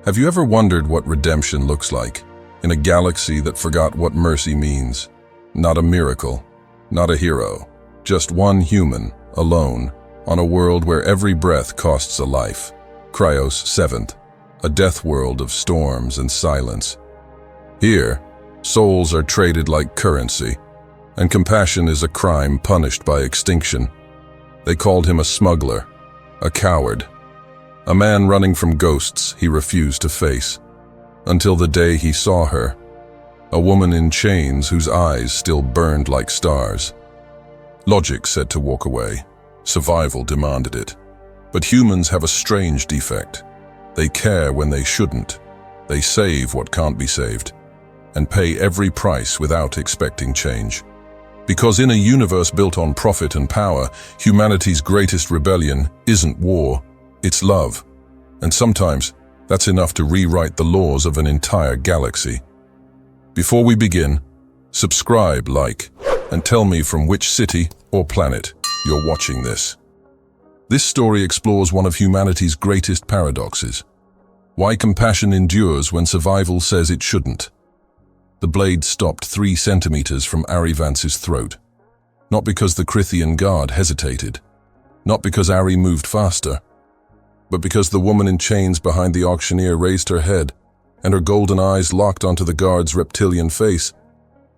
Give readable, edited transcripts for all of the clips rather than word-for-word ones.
Have you ever wondered what redemption looks like in a galaxy that forgot what mercy means? Not a miracle, not a hero, just one human, alone, on a world where every breath costs a life. Cryos 7th, a death world of storms and silence. Here, souls are traded like currency, and compassion is a crime punished by extinction. They called him a smuggler, a coward, a man running from ghosts he refused to face, until the day he saw her, a woman in chains whose eyes still burned like stars. Logic said to walk away. Survival demanded it. But humans have a strange defect. They care when they shouldn't. They save what can't be saved, and pay every price without expecting change. Because in a universe built on profit and power, humanity's greatest rebellion isn't war, it's love. And sometimes, that's enough to rewrite the laws of an entire galaxy. Before we begin, subscribe, like, and tell me from which city or planet you're watching this. This story explores one of humanity's greatest paradoxes. Why compassion endures when survival says it shouldn't. The blade stopped 3 centimeters from Ari Vance's throat. Not because the Crithian guard hesitated. Not because Ari moved faster. But because the woman in chains behind the auctioneer raised her head, and her golden eyes locked onto the guard's reptilian face,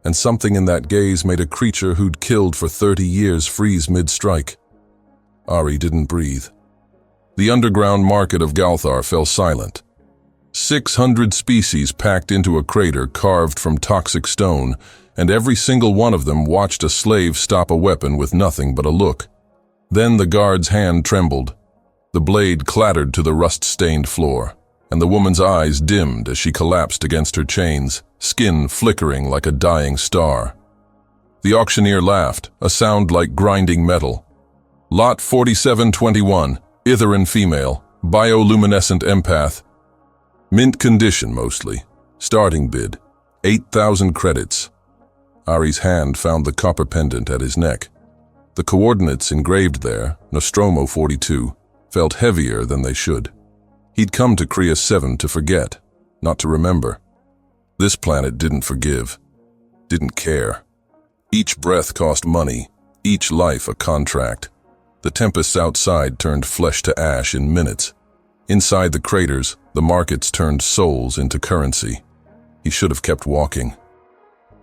and something in that gaze made a creature who'd killed for 30 years freeze mid-strike. Ari didn't breathe. The underground market of Galthar fell silent. 600 species packed into a crater carved from toxic stone, and every single one of them watched a slave stop a weapon with nothing but a look. Then the guard's hand trembled. The blade clattered to the rust-stained floor, and the woman's eyes dimmed as she collapsed against her chains, skin flickering like a dying star. The auctioneer laughed, a sound like grinding metal. Lot 4721, Itheran female, bioluminescent empath. Mint condition mostly. Starting bid, 8,000 credits. Ari's hand found the copper pendant at his neck. The coordinates engraved there, Nostromo 42, felt heavier than they should. He'd come to Cryos 7 to forget, not to remember. This planet didn't forgive, didn't care. Each breath cost money, each life a contract. The tempests outside turned flesh to ash in minutes. Inside the craters, the markets turned souls into currency. He should have kept walking.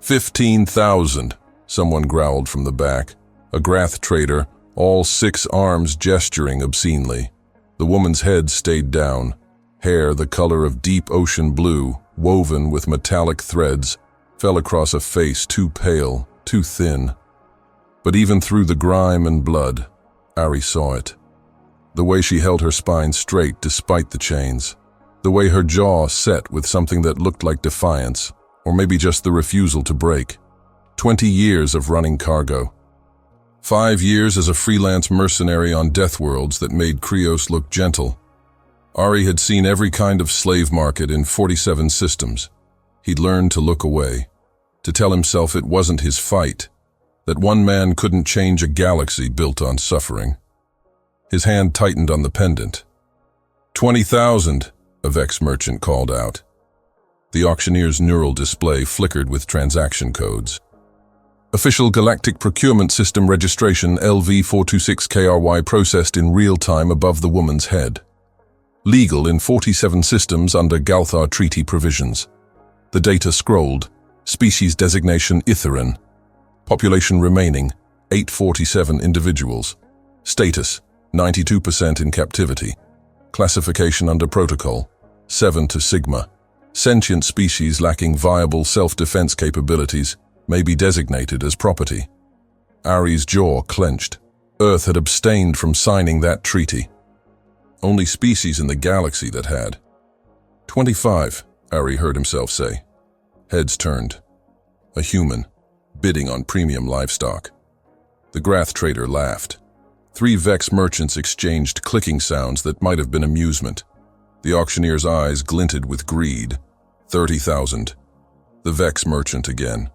15,000, someone growled from the back. A Grath trader, all 6 arms gesturing obscenely. The woman's head stayed down, hair the color of deep ocean blue, woven with metallic threads, fell across a face too pale, too thin. But even through the grime and blood, Ari saw it. The way she held her spine straight despite the chains. The way her jaw set with something that looked like defiance, or maybe just the refusal to break. 20 years of running cargo. 5 years as a freelance mercenary on Deathworlds that made Cryos look gentle. Ari had seen every kind of slave market in 47 systems. He'd learned to look away, to tell himself it wasn't his fight, that one man couldn't change a galaxy built on suffering. His hand tightened on the pendant. 20,000, a Vex merchant called out. The auctioneer's neural display flickered with transaction codes. Official Galactic Procurement System registration LV426KRY processed in real time above the woman's head. Legal in 47 systems under Galthar Treaty provisions. The data scrolled. Species designation Itheran. Population remaining, 847 individuals. Status, 92% in captivity. Classification under protocol, 7 to Sigma. Sentient species lacking viable self-defense capabilities may be designated as property. Ari's jaw clenched. Earth had abstained from signing that treaty. Only species in the galaxy that had. 25, Ari heard himself say. Heads turned. A human, bidding on premium livestock. The Grath trader laughed. 3 Vex merchants exchanged clicking sounds that might have been amusement. The auctioneer's eyes glinted with greed. 30,000. The Vex merchant again.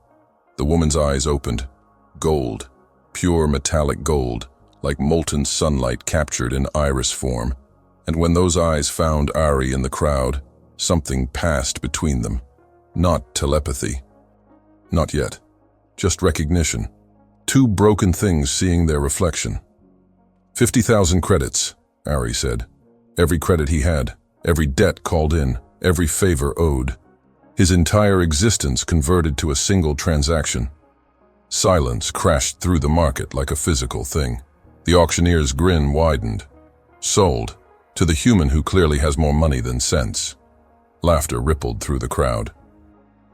The woman's eyes opened. Gold. Pure metallic gold, like molten sunlight captured in iris form. And when those eyes found Ari in the crowd, Something passed between them. Not telepathy. Not yet. Just recognition. Two broken things seeing their reflection. 50,000 credits, Ari said. Every credit he had, every debt called in, every favor owed. His entire existence converted to a single transaction. Silence crashed through the market like a physical thing. The auctioneer's grin widened. Sold, to the human who clearly has more money than sense. Laughter rippled through the crowd.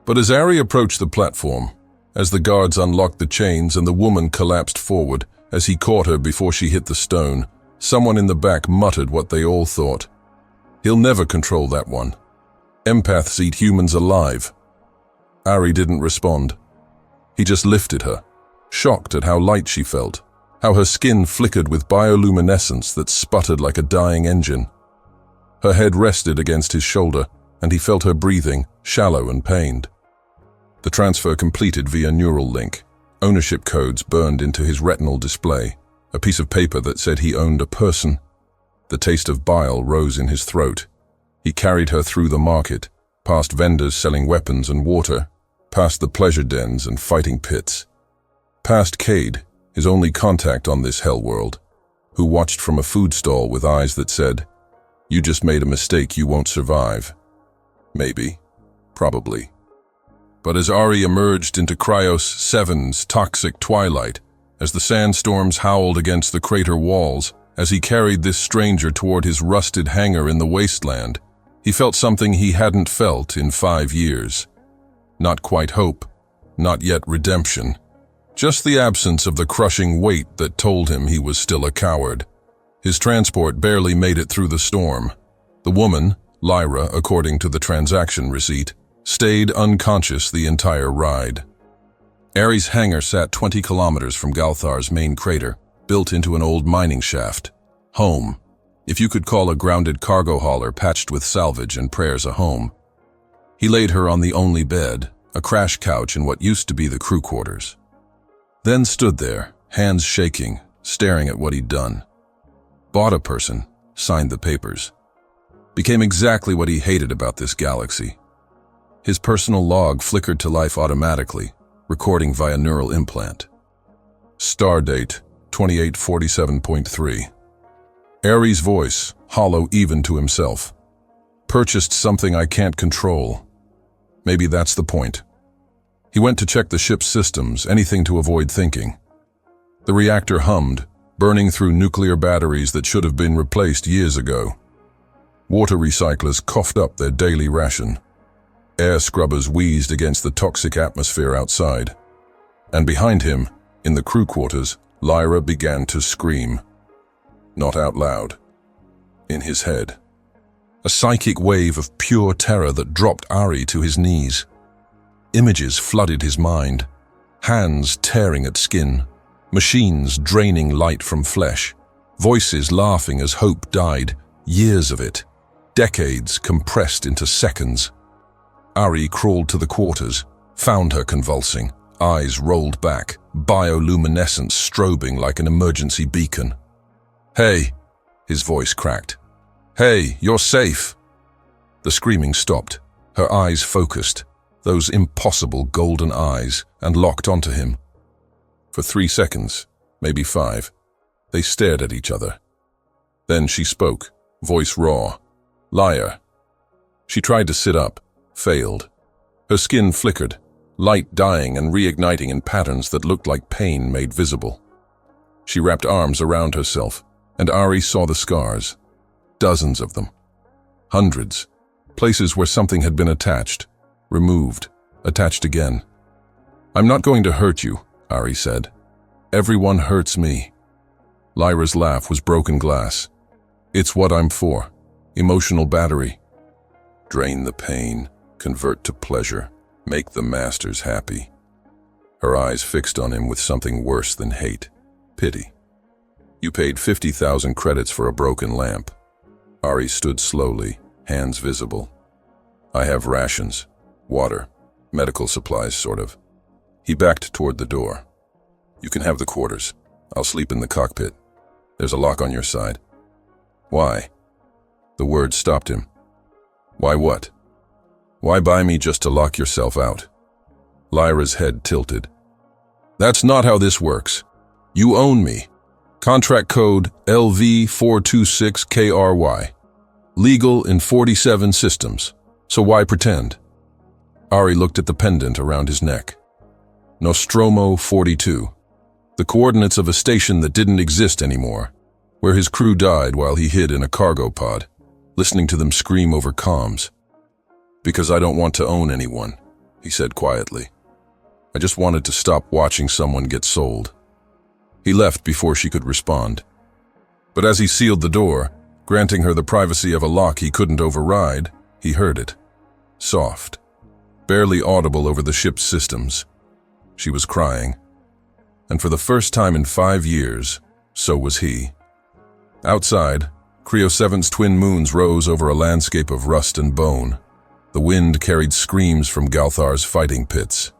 But as Ari approached the platform, as the guards unlocked the chains and the woman collapsed forward, as he caught her before she hit the stone, someone in the back muttered what they all thought. He'll never control that one. Empaths eat humans alive. Ari didn't respond. He just lifted her, shocked at how light she felt, how her skin flickered with bioluminescence that sputtered like a dying engine. Her head rested against his shoulder, and he felt her breathing, shallow and pained. The transfer completed via neural link. Ownership codes burned into his retinal display, a piece of paper that said he owned a person. The taste of bile rose in his throat. He carried her through the market, past vendors selling weapons and water, past the pleasure dens and fighting pits, past Cade, his only contact on this hell world, who watched from a food stall with eyes that said, "You just made a mistake you won't survive." Maybe. Probably. But as Ari emerged into Cryos 7's toxic twilight, as the sandstorms howled against the crater walls, as he carried this stranger toward his rusted hangar in the wasteland, he felt something he hadn't felt in 5 years. Not quite hope, not yet redemption, just the absence of the crushing weight that told him he was still a coward. His transport barely made it through the storm. The woman, Lyra, according to the transaction receipt, stayed unconscious the entire ride. Ari's hangar sat 20 kilometers from Galthar's main crater, built into an old mining shaft. Home, if you could call a grounded cargo hauler patched with salvage and prayers a home. He laid her on the only bed, a crash couch in what used to be the crew quarters. Then stood there, hands shaking, staring at what he'd done. Bought a person, signed the papers. Became exactly what he hated about this galaxy. His personal log flickered to life automatically, recording via neural implant. Stardate 2847.3. Ari's voice, hollow even to himself. Purchased something I can't control. Maybe that's the point. He went to check the ship's systems, anything to avoid thinking. The reactor hummed, burning through nuclear batteries that should have been replaced years ago. Water recyclers coughed up their daily ration. Air scrubbers wheezed against the toxic atmosphere outside. And behind him, in the crew quarters, Lyra began to scream. Not out loud. In his head. A psychic wave of pure terror that dropped Ari to his knees. Images flooded his mind. Hands tearing at skin. Machines draining light from flesh. Voices laughing as hope died. Years of it. Decades compressed into seconds. Ari crawled to the quarters, found her convulsing, eyes rolled back, bioluminescence strobing like an emergency beacon. "Hey," his voice cracked. "Hey, you're safe." The screaming stopped, her eyes focused, those impossible golden eyes, and locked onto him. For 3 seconds, maybe 5, they stared at each other. Then she spoke, voice raw. "Liar." She tried to sit up, failed. Her skin flickered, light dying and reigniting in patterns that looked like pain made visible. She wrapped arms around herself, and Ari saw the scars. Dozens of them. Hundreds. Places where something had been attached, removed, attached again. "I'm not going to hurt you," Ari said. "Everyone hurts me." Lyra's laugh was broken glass. "It's what I'm for. Emotional battery. Drain the pain, convert to pleasure, make the masters happy." Her eyes fixed on him with something worse than hate, pity. "You paid 50,000 credits for a broken lamp." Ari stood slowly, hands visible. "I have rations, water, medical supplies, sort of." He backed toward the door. "You can have the quarters. I'll sleep in the cockpit. There's a lock on your side." "Why?" The word stopped him. Why what? Why buy me just to lock yourself out? Lyra's head tilted. That's not how this works. You own me. Contract code LV426KRY. Legal in 47 systems. So why pretend? Ari looked at the pendant around his neck. Nostromo 42. The coordinates of a station that didn't exist anymore, where his crew died while he hid in a cargo pod, listening to them scream over comms. Because I don't want to own anyone, he said quietly. I just wanted to stop watching someone get sold. He left before she could respond. But as he sealed the door, granting her the privacy of a lock he couldn't override, he heard it. Soft, barely audible over the ship's systems. She was crying. And for the first time in 5 years, so was he. Outside, Creo 7's twin moons rose over a landscape of rust and bone. The wind carried screams from Galthar's fighting pits.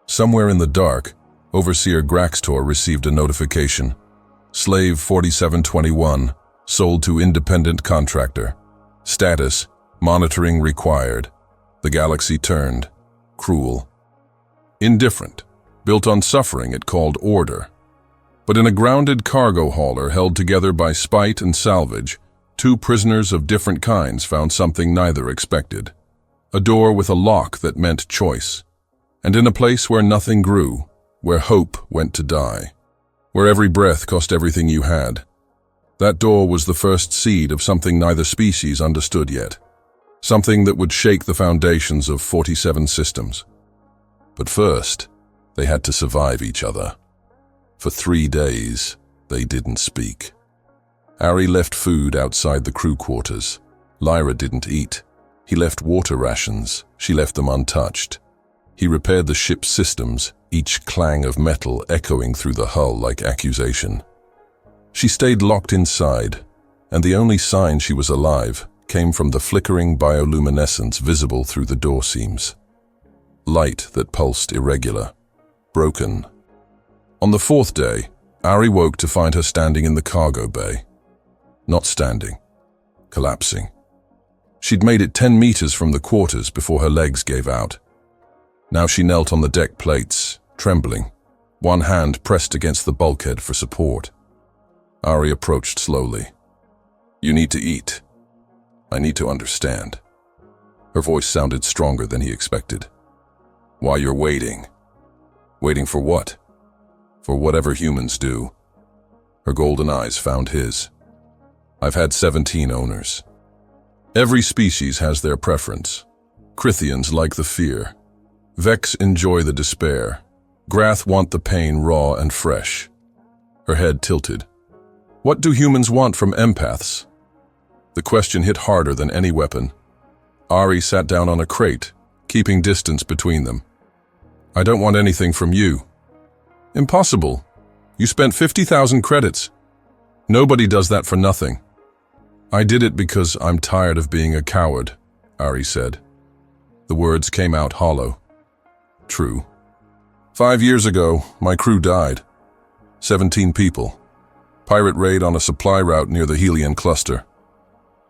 Somewhere in the dark, Overseer Graxtor received a notification. Slave 4721, sold to independent contractor. Status, monitoring required. The galaxy turned. Cruel. Indifferent. Built on suffering it called order. But in a grounded cargo hauler held together by spite and salvage, 2 prisoners of different kinds found something neither expected. A door with a lock that meant choice. And in a place where nothing grew, where hope went to die, where every breath cost everything you had. That door was the first seed of something neither species understood yet. Something that would shake the foundations of 47 systems. But first, they had to survive each other. For 3 days, they didn't speak. Ari left food outside the crew quarters. Lyra didn't eat. He left water rations. She left them untouched. He repaired the ship's systems, each clang of metal echoing through the hull like accusation. She stayed locked inside, and the only sign she was alive came from the flickering bioluminescence visible through the door seams. Light that pulsed irregular, broken. On the 4th day, Ari woke to find her standing in the cargo bay. Not standing, collapsing. She'd made it 10 meters from the quarters before her legs gave out. Now she knelt on the deck plates, trembling, one hand pressed against the bulkhead for support. Ari approached slowly. You need to eat. I need to understand. Her voice sounded stronger than he expected. While you're waiting. Waiting for what? For whatever humans do. Her golden eyes found his. I've had 17 owners. Every species has their preference. Crithians like the fear. Vex enjoy the despair. Grath want the pain raw and fresh. Her head tilted. What do humans want from empaths? The question hit harder than any weapon. Ari sat down on a crate, keeping distance between them. I don't want anything from you. Impossible. You spent 50,000 credits. Nobody does that for nothing. I did it because I'm tired of being a coward, Ari said. The words came out hollow. True. 5 years ago, my crew died. 17 people. Pirate raid on a supply route near the Helion cluster.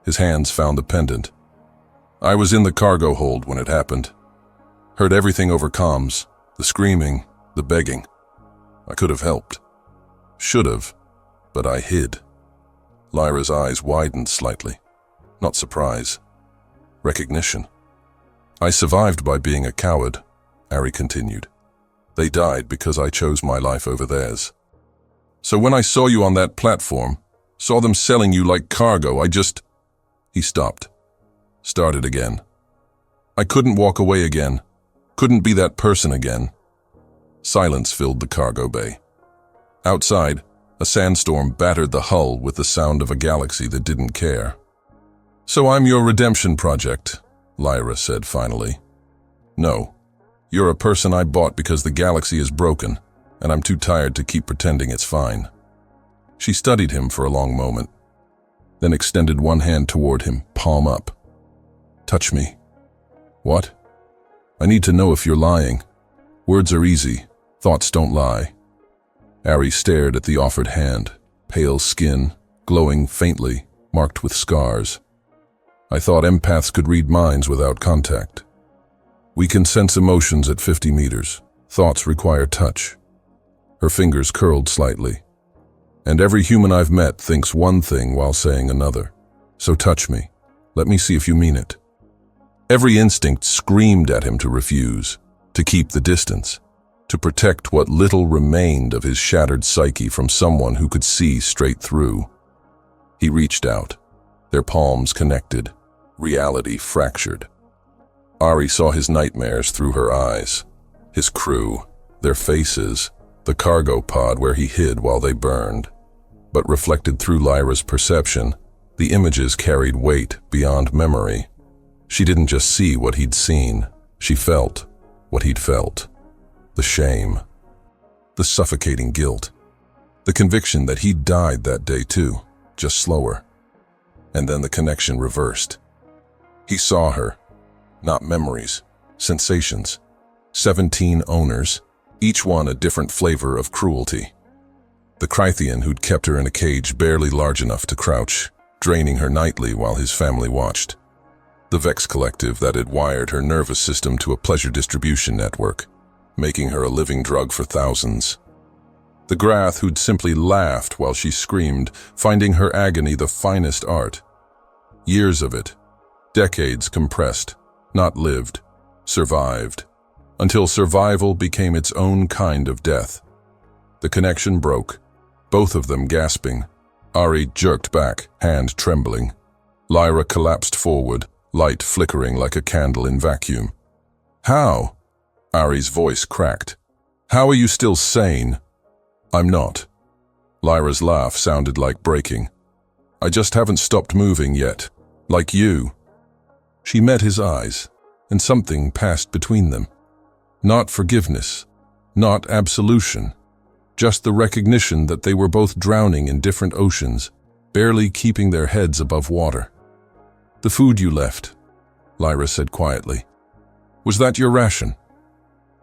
His hands found the pendant. I was in the cargo hold when it happened. Heard everything over comms, the screaming, the begging. I could have helped. Should have, but I hid. Lyra's eyes widened slightly. Not surprise. Recognition. I survived by being a coward, Ari continued. They died because I chose my life over theirs. So when I saw you on that platform, saw them selling you like cargo, I just... He stopped. Started again. I couldn't walk away again. Couldn't be that person again. Silence filled the cargo bay. Outside, a sandstorm battered the hull with the sound of a galaxy that didn't care. So I'm your redemption project, Lyra said finally. No, you're a person I bought because the galaxy is broken, and I'm too tired to keep pretending it's fine. She studied him for a long moment, then extended one hand toward him, palm up. Touch me. What? I need to know if you're lying. Words are easy. Thoughts don't lie. Ari stared at the offered hand, pale skin, glowing faintly, marked with scars. I thought empaths could read minds without contact. We can sense emotions at 50 meters. Thoughts require touch. Her fingers curled slightly. And every human I've met thinks one thing while saying another. So touch me. Let me see if you mean it. Every instinct screamed at him to refuse, to keep the distance, to protect what little remained of his shattered psyche from someone who could see straight through. He reached out, their palms connected, reality fractured. Ari saw his nightmares through her eyes, his crew, their faces, the cargo pod where he hid while they burned. But reflected through Lyra's perception, the images carried weight beyond memory. She didn't just see what he'd seen, she felt what he'd felt. The shame, the suffocating guilt, the conviction that he'd died that day too, just slower. And then the connection reversed. He saw her, not memories, sensations. 17 owners, each one a different flavor of cruelty. The Crythian who'd kept her in a cage barely large enough to crouch, draining her nightly while his family watched. The Vex Collective that had wired her nervous system to a pleasure distribution network, making her a living drug for thousands. The Grath who'd simply laughed while she screamed, finding her agony the finest art. Years of it, decades compressed, not lived, survived, until survival became its own kind of death. The connection broke, both of them gasping. Ari jerked back, hand trembling. Lyra collapsed forward, light flickering like a candle in vacuum. How? Ari's voice cracked. How are you still sane? I'm not. Lyra's laugh sounded like breaking. I just haven't stopped moving yet, like you. She met his eyes, and something passed between them. Not forgiveness, not absolution, just the recognition that they were both drowning in different oceans, barely keeping their heads above water. The food you left, Lyra said quietly. Was that your ration?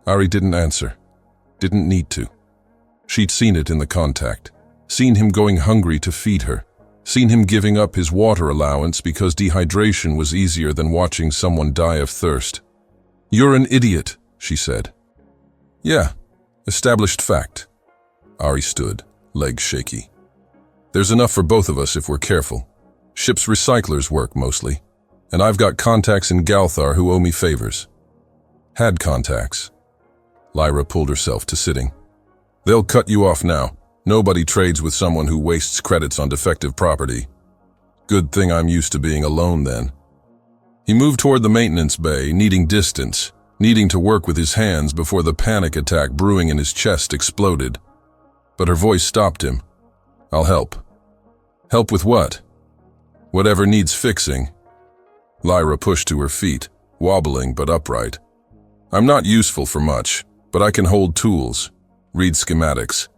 Ari didn't answer, didn't need to. She'd seen it in the contact, seen him going hungry to feed her, seen him giving up his water allowance because dehydration was easier than watching someone die of thirst. You're an idiot, she said. Yeah, established fact. Ari stood, legs shaky. There's enough for both of us if we're careful. Ship's recyclers work mostly, and I've got contacts in Galthar who owe me favors. Had contacts. Lyra pulled herself to sitting. They'll cut you off now. Nobody trades with someone who wastes credits on defective property. Good thing I'm used to being alone then. He moved toward the maintenance bay, needing distance, needing to work with his hands before the panic attack brewing in his chest exploded. But her voice stopped him. I'll help. Help with what? Whatever needs fixing. Lyra pushed to her feet, wobbling but upright. I'm not useful for much, but I can hold tools, read schematics.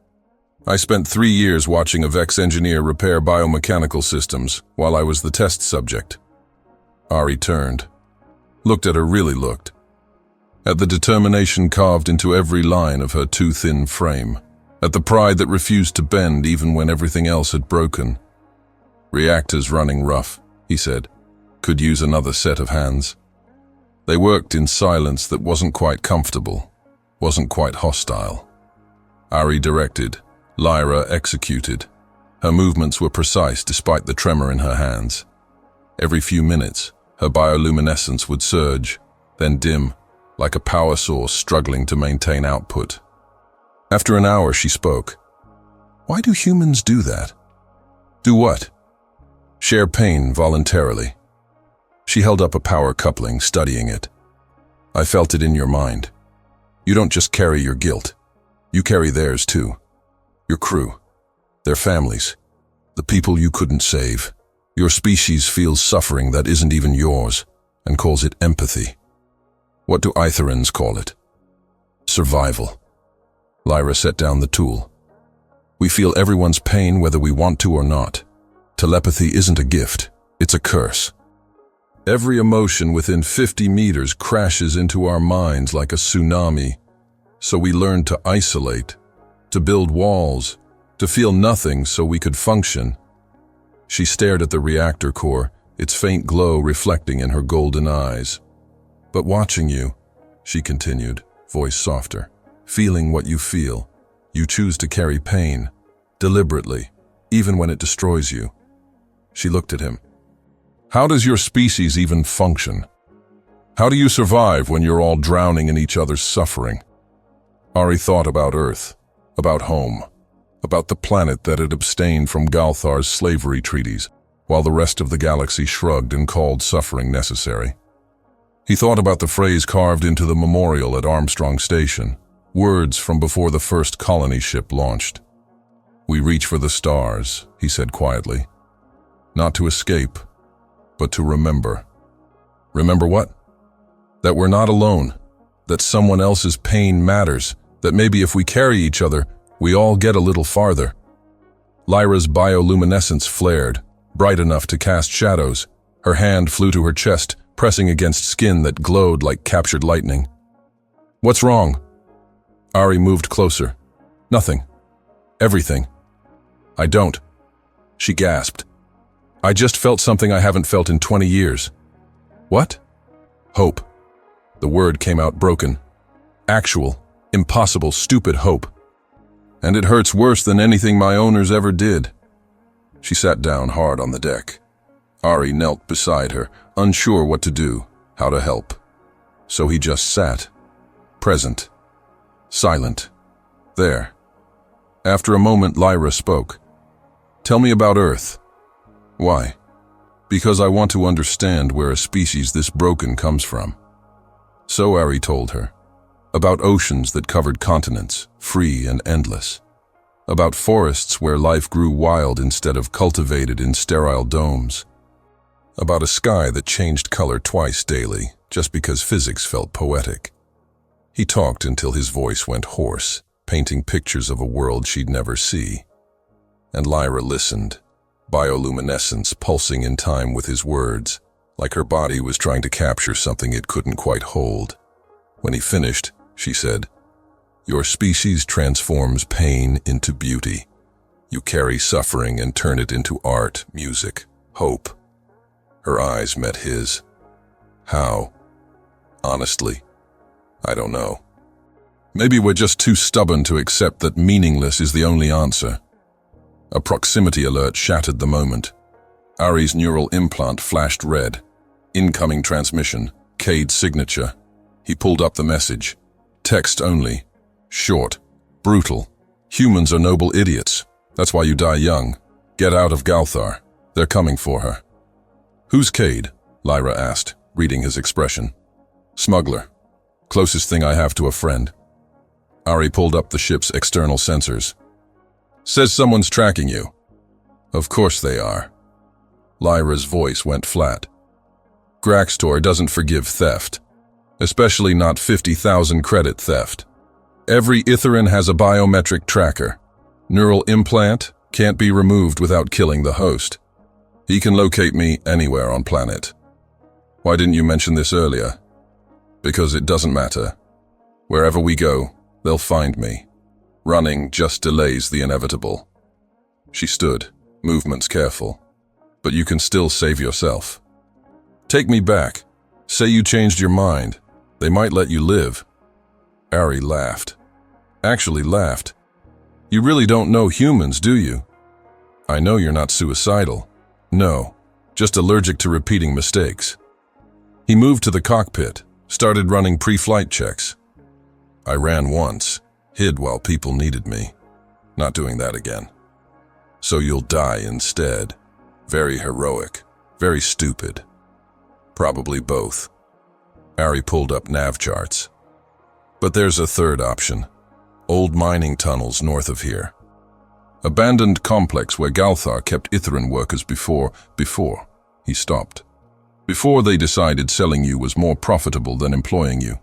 I spent 3 years watching a Vex engineer repair biomechanical systems while I was the test subject. Ari turned, looked at her, really looked, at the determination carved into every line of her too thin frame, at the pride that refused to bend even when everything else had broken. Reactors running rough, he said, could use another set of hands. They worked in silence that wasn't quite comfortable, wasn't quite hostile. Ari directed, Lyra executed. Her movements were precise despite the tremor in her hands. Every few minutes, her bioluminescence would surge, then dim, like a power source struggling to maintain output. After an hour, she spoke. Why do humans do that? Do what? Share pain voluntarily. She held up a power coupling, studying it. I felt it in your mind. You don't just carry your guilt. You carry theirs too. Your crew, their families, the people you couldn't save. Your species feels suffering that isn't even yours and calls it empathy. What do Aetherans call it? Survival. Lyra set down the tool. We feel everyone's pain whether we want to or not. Telepathy isn't a gift, it's a curse. Every emotion within 50 meters crashes into our minds like a tsunami, so we learn to isolate, to build walls, to feel nothing so we could function. She stared at the reactor core, its faint glow reflecting in her golden eyes. "But watching you," she continued, voice softer, "feeling what you feel, you choose to carry pain, deliberately, even when it destroys you." She looked at him. "How does your species even function? How do you survive when you're all drowning in each other's suffering?" Ari thought about Earth, about home, about the planet that had abstained from Galthar's slavery treaties, while the rest of the galaxy shrugged and called suffering necessary. He thought about the phrase carved into the memorial at Armstrong Station, words from before the first colony ship launched. "We reach for the stars," he said quietly. "Not to escape, but to remember." Remember what? That we're not alone, that someone else's pain matters, that maybe if we carry each other, we all get a little farther. Lyra's bioluminescence flared, bright enough to cast shadows. Her hand flew to her chest, pressing against skin that glowed like captured lightning. "What's wrong?" Ari moved closer. "Nothing. Everything." "I don't." She gasped. "I just felt something I haven't felt in 20 years. "What?" "Hope." The word came out broken. Actual, impossible, stupid hope. "And it hurts worse than anything my owners ever did." She sat down hard on the deck. Ari knelt beside her, unsure what to do, how to help. So he just sat, present, silent, there. After a moment, Lyra spoke. "Tell me about Earth." "Why?" "Because I want to understand where a species this broken comes from." So Ari told her. About oceans that covered continents, free and endless. About forests where life grew wild instead of cultivated in sterile domes. About a sky that changed color twice daily, just because physics felt poetic. He talked until his voice went hoarse, painting pictures of a world she'd never see. And Lyra listened, bioluminescence pulsing in time with his words, like her body was trying to capture something it couldn't quite hold. When he finished, she said, "Your species transforms pain into beauty. You carry suffering and turn it into art, music, hope." Her eyes met his. "How?" "Honestly, I don't know. Maybe we're just too stubborn to accept that meaningless is the only answer." A proximity alert shattered the moment. Ari's neural implant flashed red. Incoming transmission, Cade's signature. He pulled up the message. Text only. Short. Brutal. "Humans are noble idiots. That's why you die young. Get out of Galthar. They're coming for her." "Who's Cade?" Lyra asked, reading his expression. "Smuggler. Closest thing I have to a friend." Ari pulled up the ship's external sensors. "Says someone's tracking you." "Of course they are." Lyra's voice went flat. "Graxtor doesn't forgive theft. Especially not 50,000 credit theft. Every Itheran has a biometric tracker. Neural implant can't be removed without killing the host. He can locate me anywhere on planet." "Why didn't you mention this earlier?" "Because it doesn't matter. Wherever we go, they'll find me. Running just delays the inevitable." She stood, movements careful. "But you can still save yourself. Take me back. Say you changed your mind. They might let you live." Ari laughed. Actually laughed. "You really don't know humans, do you?" "I know you're not suicidal. No, just allergic to repeating mistakes." He moved to the cockpit, started running pre-flight checks. "I ran once, hid while people needed me. Not doing that again." "So you'll die instead. Very heroic, very stupid." "Probably both." Ari pulled up nav charts. "But there's a third option. Old mining tunnels north of here. Abandoned complex where Galthar kept Itheran workers before. He stopped. Before they decided selling you was more profitable than employing you."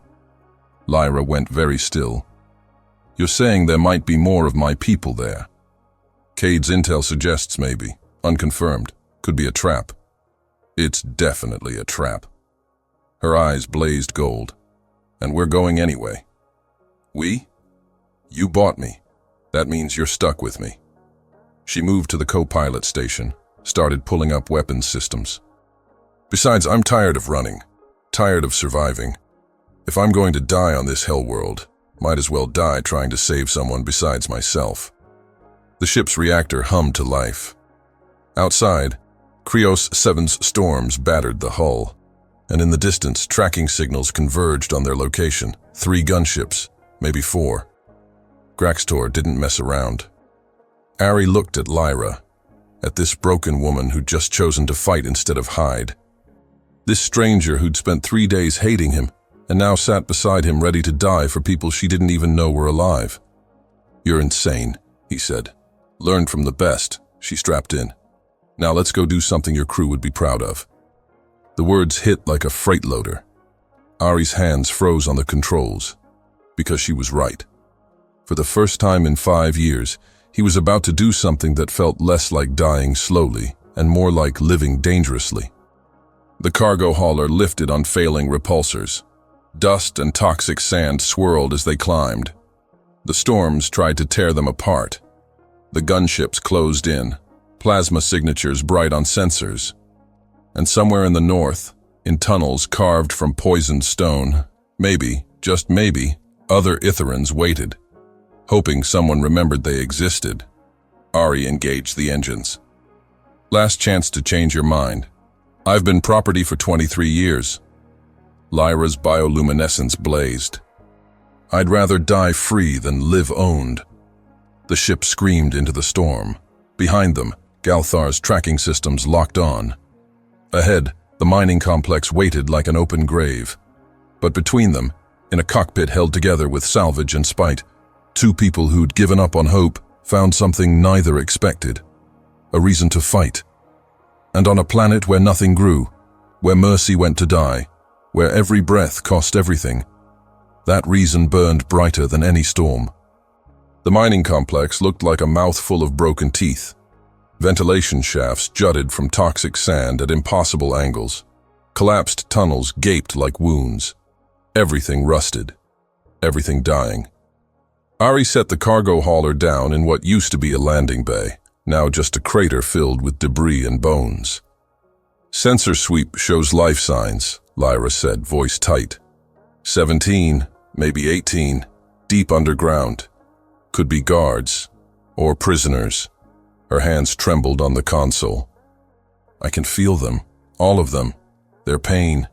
Lyra went very still. "You're saying there might be more of my people there?" "Cade's intel suggests maybe. Unconfirmed. Could be a trap." "It's definitely a trap." Her eyes blazed gold. "And we're going anyway." "We?" "You bought me. That means you're stuck with me." She moved to the co-pilot station, started pulling up weapons systems. Besides, I'm tired of running, tired of surviving. If I'm going to die on this hell world, might as well die trying to save someone besides myself. The ship's reactor hummed to life. Outside, Krios 7's storms battered the hull, and in the distance, tracking signals converged on their location. 3 gunships, maybe 4. Graxtor didn't mess around. Ari looked at Lyra, at this broken woman who'd just chosen to fight instead of hide. This stranger who'd spent 3 days hating him, and now sat beside him ready to die for people she didn't even know were alive. "You're insane," he said. "Learn from the best." She strapped in. "Now let's go do something your crew would be proud of." The words hit like a freight loader. Ari's hands froze on the controls, because she was right. For the first time in 5 years, he was about to do something that felt less like dying slowly and more like living dangerously. The cargo hauler lifted on failing repulsors. Dust and toxic sand swirled as they climbed. The storms tried to tear them apart. The gunships closed in, plasma signatures bright on sensors. And somewhere in the north, in tunnels carved from poisoned stone, maybe, just maybe, other Itherans waited, hoping someone remembered they existed. Ari engaged the engines. "Last chance to change your mind. I've been property for 23 years. Lyra's bioluminescence blazed. "I'd rather die free than live owned." The ship screamed into the storm. Behind them, Galthar's tracking systems locked on. Ahead, the mining complex waited like an open grave. But between them, in a cockpit held together with salvage and spite, 2 people who'd given up on hope found something neither expected: a reason to fight. And on a planet where nothing grew, where mercy went to die, where every breath cost everything, that reason burned brighter than any storm. The mining complex looked like a mouthful of broken teeth. Ventilation shafts jutted from toxic sand at impossible angles. Collapsed tunnels gaped like wounds. Everything rusted. Everything dying. Ari set the cargo hauler down in what used to be a landing bay, now just a crater filled with debris and bones. "Sensor sweep shows life signs," Lyra said, voice tight. 17, maybe 18, deep underground. Could be guards, or prisoners. Her hands trembled on the console. "I can feel them, all of them, their pain.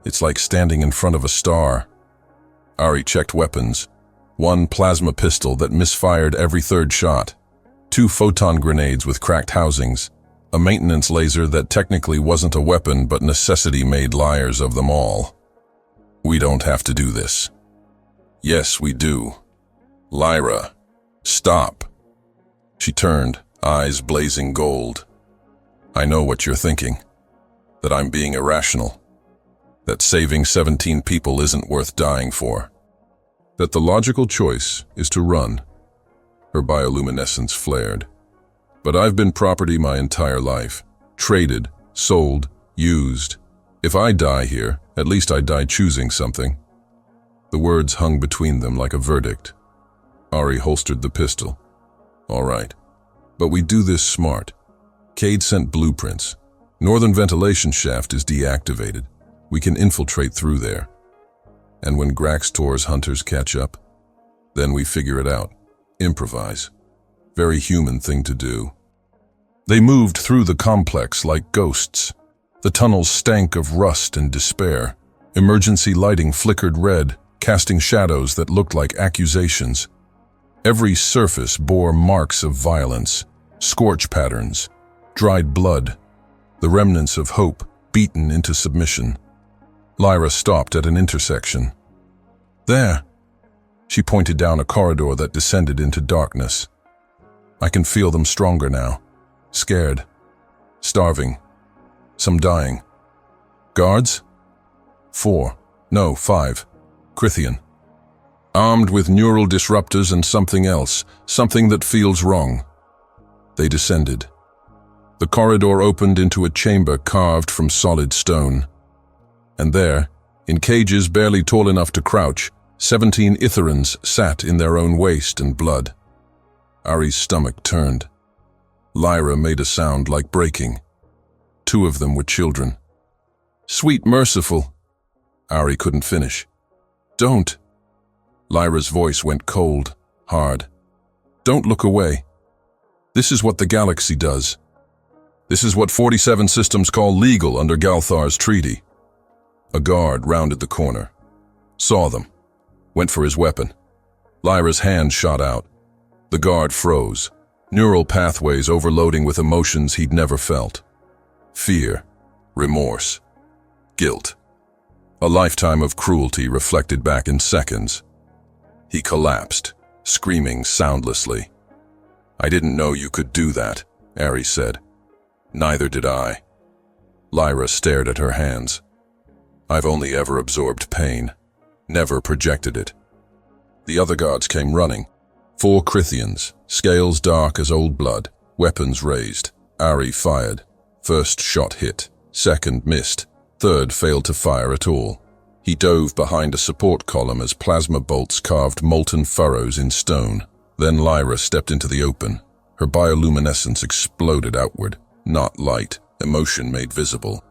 It's like standing in front of a star." Ari checked weapons. 1 plasma pistol that misfired every 3rd shot. 2 photon grenades with cracked housings. A maintenance laser that technically wasn't a weapon, but necessity made liars of them all. "We don't have to do this." "Yes, we do." "Lyra, stop." She turned, eyes blazing gold. "I know what you're thinking. That I'm being irrational. That saving 17 people isn't worth dying for. That the logical choice is to run." Her bioluminescence flared. "But I've been property my entire life. Traded, sold, used. If I die here, at least I die choosing something." The words hung between them like a verdict. Ari holstered the pistol. "All right. But we do this smart. Cade sent blueprints. Northern ventilation shaft is deactivated. We can infiltrate through there. And when Graxtor's hunters catch up, then we figure it out. Improvise. Very human thing to do." They moved through the complex like ghosts. The tunnels stank of rust and despair. Emergency lighting flickered red, casting shadows that looked like accusations. Every surface bore marks of violence, scorch patterns, dried blood, the remnants of hope beaten into submission. Lyra stopped at an intersection. "There." She pointed down a corridor that descended into darkness. "I can feel them stronger now. Scared. Starving. Some dying. Guards? 4. No, 5. Crithian. Armed with neural disruptors and something else, something that feels wrong." They descended. The corridor opened into a chamber carved from solid stone. And there, in cages barely tall enough to crouch, 17 Itherans sat in their own waste and blood. Ari's stomach turned. Lyra made a sound like breaking. 2 of them were children. Sweet merciful. Ari couldn't finish. Don't. Lyra's voice went cold, hard. Don't look away. This is what the galaxy does. This is what 47 systems call legal under Galthar's treaty. A guard rounded the corner. Saw them. Went for his weapon. Lyra's hand shot out. The guard froze, neural pathways overloading with emotions he'd never felt. Fear, remorse, guilt. A lifetime of cruelty reflected back in seconds. He collapsed, screaming soundlessly. I didn't know you could do that, Ari said. Neither did I. Lyra stared at her hands. I've only ever absorbed pain, never projected it. The other guards came running. 4 Crithians, scales dark as old blood, weapons raised. Ari fired. First shot hit, second missed, third failed to fire at all. He dove behind a support column as plasma bolts carved molten furrows in stone. Then Lyra stepped into the open. Her bioluminescence exploded outward, not light, emotion made visible.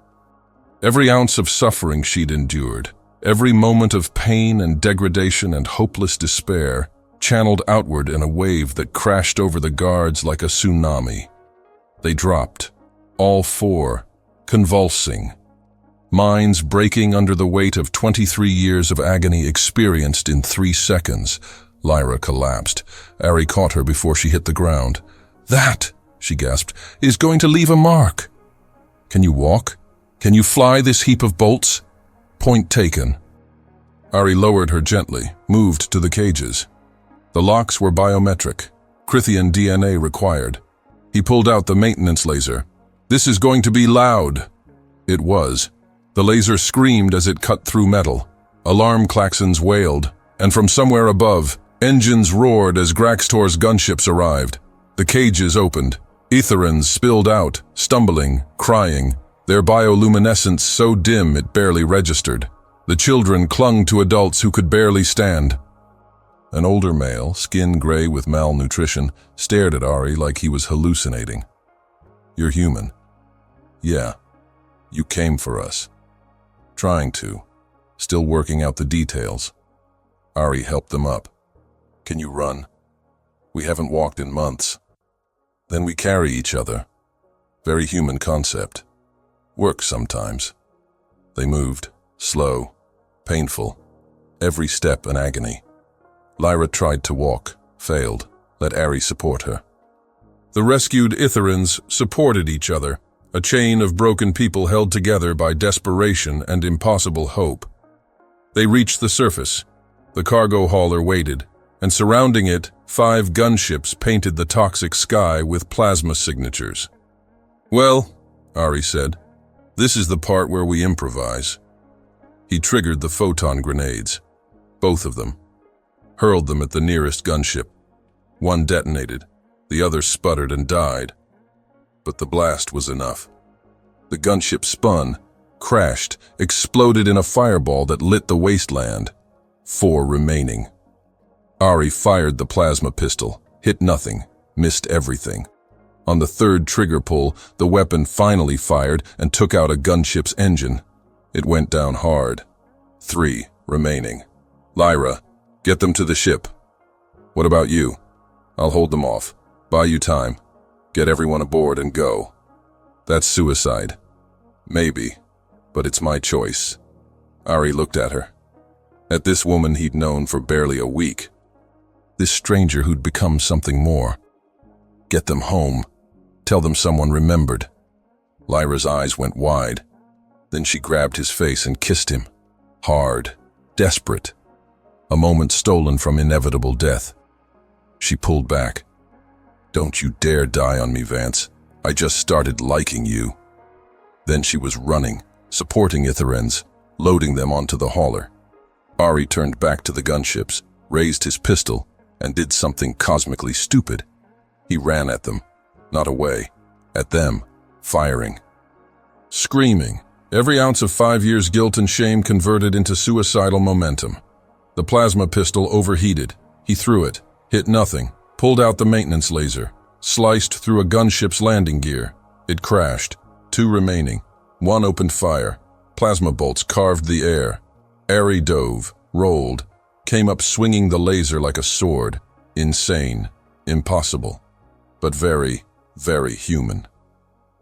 Every ounce of suffering she'd endured, every moment of pain and degradation and hopeless despair, channeled outward in a wave that crashed over the guards like a tsunami. They dropped, all 4, convulsing, minds breaking under the weight of 23 years of agony experienced in 3 seconds. Lyra collapsed. Ari caught her before she hit the ground. That, she gasped, is going to leave a mark. Can you walk? Can you fly this heap of bolts? Point taken. Ari lowered her gently, moved to the cages. The locks were biometric. Crithian DNA required. He pulled out the maintenance laser. This is going to be loud. It was. The laser screamed as it cut through metal. Alarm klaxons wailed, and from somewhere above, engines roared as Graxtor's gunships arrived. The cages opened. Aetherans spilled out, stumbling, crying, their bioluminescence so dim it barely registered. The children clung to adults who could barely stand. An older male, skin gray with malnutrition, stared at Ari like he was hallucinating. You're human. Yeah, you came for us. Trying to. Still working out the details. Ari helped them up. Can you run? We haven't walked in months. Then we carry each other. Very human concept. Works sometimes. They moved, slow, painful. Every step an agony. Lyra tried to walk, failed, let Ari support her. The rescued Aetherans supported each other, a chain of broken people held together by desperation and impossible hope. They reached the surface. The cargo hauler waited, and surrounding it, 5 gunships painted the toxic sky with plasma signatures. Well, Ari said, this is the part where we improvise. He triggered the photon grenades, both of them, hurled them at the nearest gunship. One detonated, the other sputtered and died. But the blast was enough. The gunship spun, crashed, exploded in a fireball that lit the wasteland. 4 remaining. Ari fired the plasma pistol, hit nothing, missed everything. On the 3rd trigger pull, the weapon finally fired and took out a gunship's engine. It went down hard. 3 remaining. Lyra, get them to the ship. What about you? I'll hold them off. Buy you time. Get everyone aboard and go. That's suicide. Maybe, but it's my choice. Ari looked at her. At this woman he'd known for barely a week. This stranger who'd become something more. Get them home. Tell them someone remembered. Lyra's eyes went wide. Then she grabbed his face and kissed him. Hard, desperate. A moment stolen from inevitable death. She pulled back. Don't you dare die on me, Vance. I just started liking you. Then she was running, supporting Aetherans, loading them onto the hauler. Ari turned back to the gunships, raised his pistol, and did something cosmically stupid. He ran at them, not away, at them, firing. Screaming, every ounce of 5 years' guilt and shame converted into suicidal momentum. The plasma pistol overheated. He threw it, hit nothing, pulled out the maintenance laser, sliced through a gunship's landing gear. It crashed. 2 remaining. 1 opened fire. Plasma bolts carved the air. Ari dove, rolled, came up swinging the laser like a sword. Insane, impossible, but very, very human.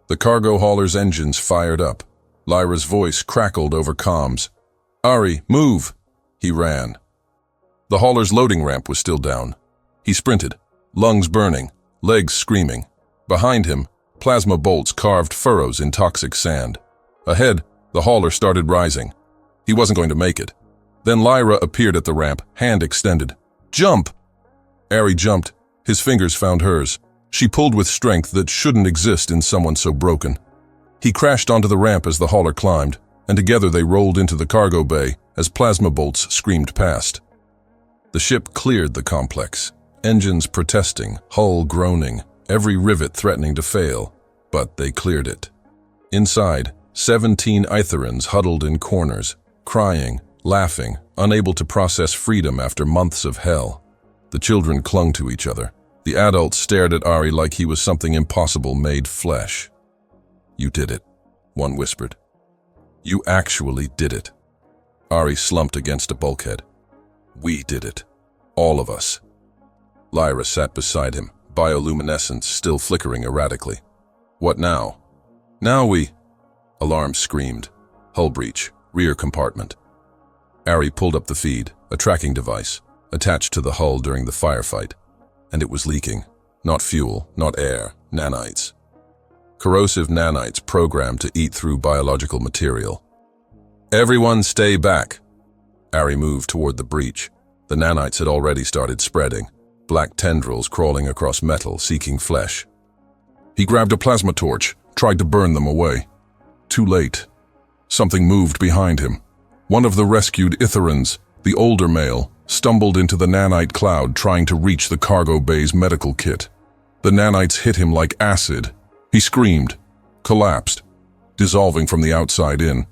The cargo hauler's engines fired up. Lyra's voice crackled over comms. "Ari, move!" He ran. The hauler's loading ramp was still down. He sprinted, lungs burning, legs screaming. Behind him, plasma bolts carved furrows in toxic sand. Ahead, the hauler started rising. He wasn't going to make it. Then Lyra appeared at the ramp, hand extended. "Jump!" Ari jumped. His fingers found hers. She pulled with strength that shouldn't exist in someone so broken. He crashed onto the ramp as the hauler climbed, and together they rolled into the cargo bay as plasma bolts screamed past. The ship cleared the complex, engines protesting, hull groaning, every rivet threatening to fail, but they cleared it. Inside, 17 Aetherans huddled in corners, crying, laughing, unable to process freedom after months of hell. The children clung to each other. The adults stared at Ari like he was something impossible made flesh. "You did it," one whispered. "You actually did it." Ari slumped against a bulkhead. "We did it. All of us." Lyra sat beside him, bioluminescence still flickering erratically. "What now?" "Now we—" Alarm screamed. Hull breach, rear compartment. Ari pulled up the feed, a tracking device, attached to the hull during the firefight. And it was leaking. Not fuel, not air, nanites. Corrosive nanites programmed to eat through biological material. "Everyone stay back." Ari moved toward the breach. The nanites had already started spreading, black tendrils crawling across metal, seeking flesh. He grabbed a plasma torch, tried to burn them away. Too late. Something moved behind him. One of the rescued Aetherans, the older male, stumbled into the nanite cloud trying to reach the cargo bay's medical kit. The nanites hit him like acid. He screamed, collapsed, dissolving from the outside in.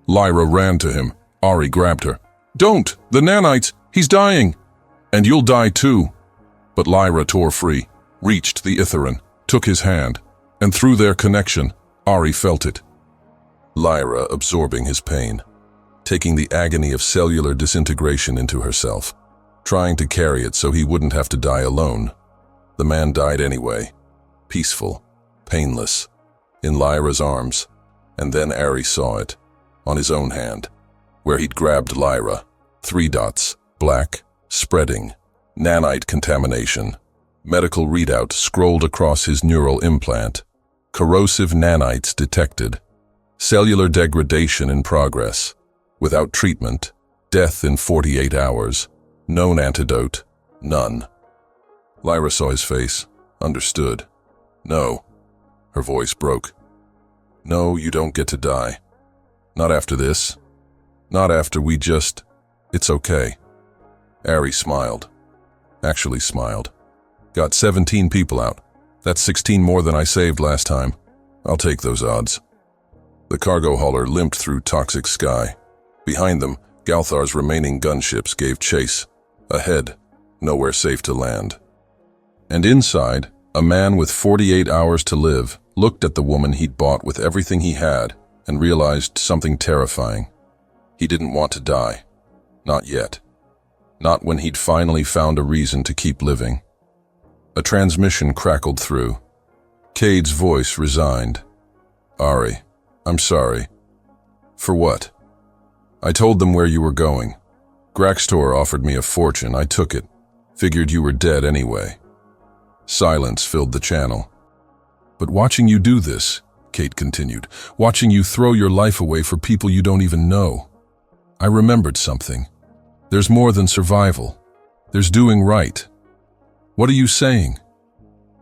Lyra ran to him. Ari grabbed her. "Don't! The nanites! He's dying!" "And you'll die too." But Lyra tore free, reached the Aetheran, took his hand, and through their connection, Ari felt it. Lyra absorbing his pain, taking the agony of cellular disintegration into herself, trying to carry it so he wouldn't have to die alone. The man died anyway, peaceful, painless, in Lyra's arms, and then Ari saw it, on his own hand, where he'd grabbed Lyra. 3 dots, black, spreading, nanite contamination. Medical readout scrolled across his neural implant. Corrosive nanites detected. Cellular degradation in progress. Without treatment, death in 48 hours. Known antidote, none. Lyra saw his face, understood. "No." Her voice broke. "No, you don't get to die. Not after this. Not after we just... It's okay." Ari smiled. Actually smiled. "Got 17 people out. That's 16 more than I saved last time. I'll take those odds." The cargo hauler limped through toxic sky. Behind them, Galthar's remaining gunships gave chase. Ahead, nowhere safe to land. And inside, a man with 48 hours to live looked at the woman he'd bought with everything he had and realized something terrifying. He didn't want to die. Not yet. Not when he'd finally found a reason to keep living. A transmission crackled through. Cade's voice resigned. "Ari, I'm sorry." "For what?" "I told them where you were going. Graxtor offered me a fortune. I took it. Figured you were dead anyway." Silence filled the channel. "But watching you do this," Kate continued, "watching you throw your life away for people you don't even know, I remembered something. There's more than survival. There's doing right." "What are you saying?"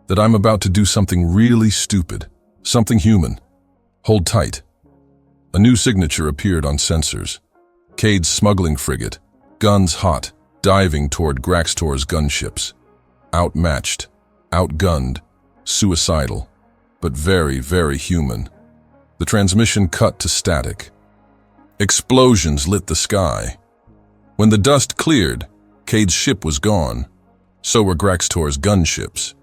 "That I'm about to do something really stupid, something human. Hold tight." A new signature appeared on sensors. Cade's smuggling frigate, guns hot, diving toward Graxtor's gunships. Outmatched, outgunned, suicidal, but very, very human. The transmission cut to static. Explosions lit the sky. When the dust cleared, Cade's ship was gone. So were Graxtor's gunships.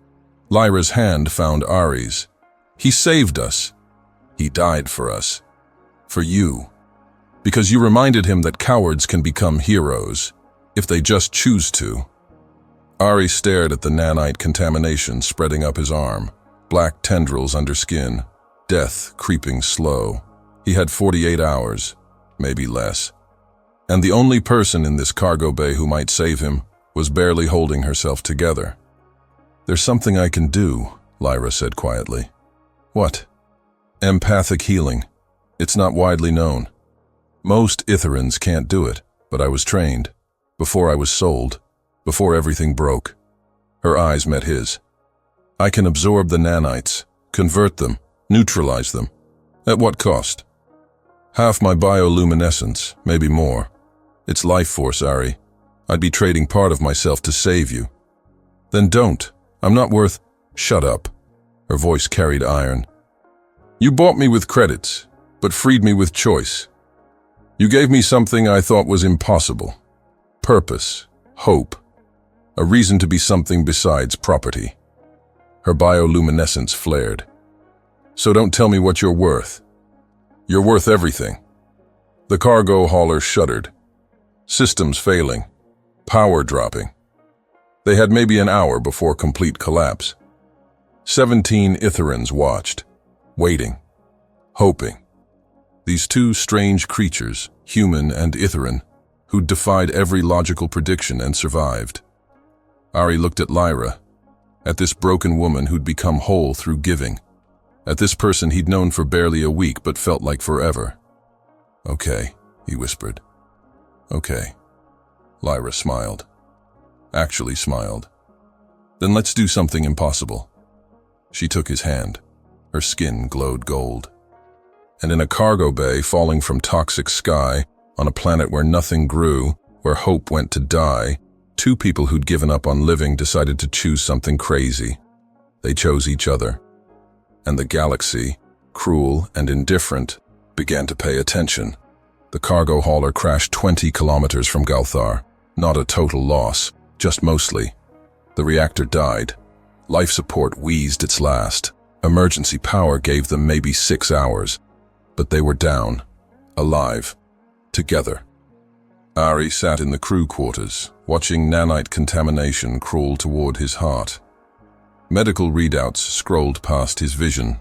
Lyra's hand found Ari's. "He saved us. He died for us. For you." Because you reminded him that cowards can become heroes, if they just choose to. Ari stared at the nanite contamination spreading up his arm, black tendrils under skin, death creeping slow. He had 48 hours, maybe less. And the only person in this cargo bay who might save him was barely holding herself together. "There's something I can do," Lyra said quietly. "What?" "Empathic healing. It's not widely known. Most Itherans can't do it, but I was trained. Before I was sold. Before everything broke." Her eyes met his. "I can absorb the nanites, convert them, neutralize them. At what cost?" "Half my bioluminescence, maybe more. It's life force, Ari. I'd be trading part of myself to save you." "Then don't. I'm not worth—" "Shut up." Her voice carried iron. "You bought me with credits, but freed me with choice. You gave me something I thought was impossible. Purpose, hope, a reason to be something besides property." Her bioluminescence flared. "So don't tell me what you're worth. You're worth everything." The cargo hauler shuddered. Systems failing. Power dropping. They had maybe an hour before complete collapse. 17 Itherans watched, waiting, hoping. These two strange creatures, human and Itheran, who'd defied every logical prediction and survived. Ari looked at Lyra, at this broken woman who'd become whole through giving, at this person he'd known for barely a week but felt like forever. "Okay," he whispered. "Okay." Lyra smiled. Actually smiled. "Then let's do something impossible." She took his hand. Her skin glowed gold. And in a cargo bay falling from toxic sky, on a planet where nothing grew, where hope went to die, two people who'd given up on living decided to choose something crazy. They chose each other. And the galaxy, cruel and indifferent, began to pay attention. The cargo hauler crashed 20 kilometers from Galthar. Not a total loss, just mostly. The reactor died. Life support wheezed its last. Emergency power gave them maybe 6 hours. But they were down, alive, together. Ari sat in the crew quarters, watching nanite contamination crawl toward his heart. Medical readouts scrolled past his vision.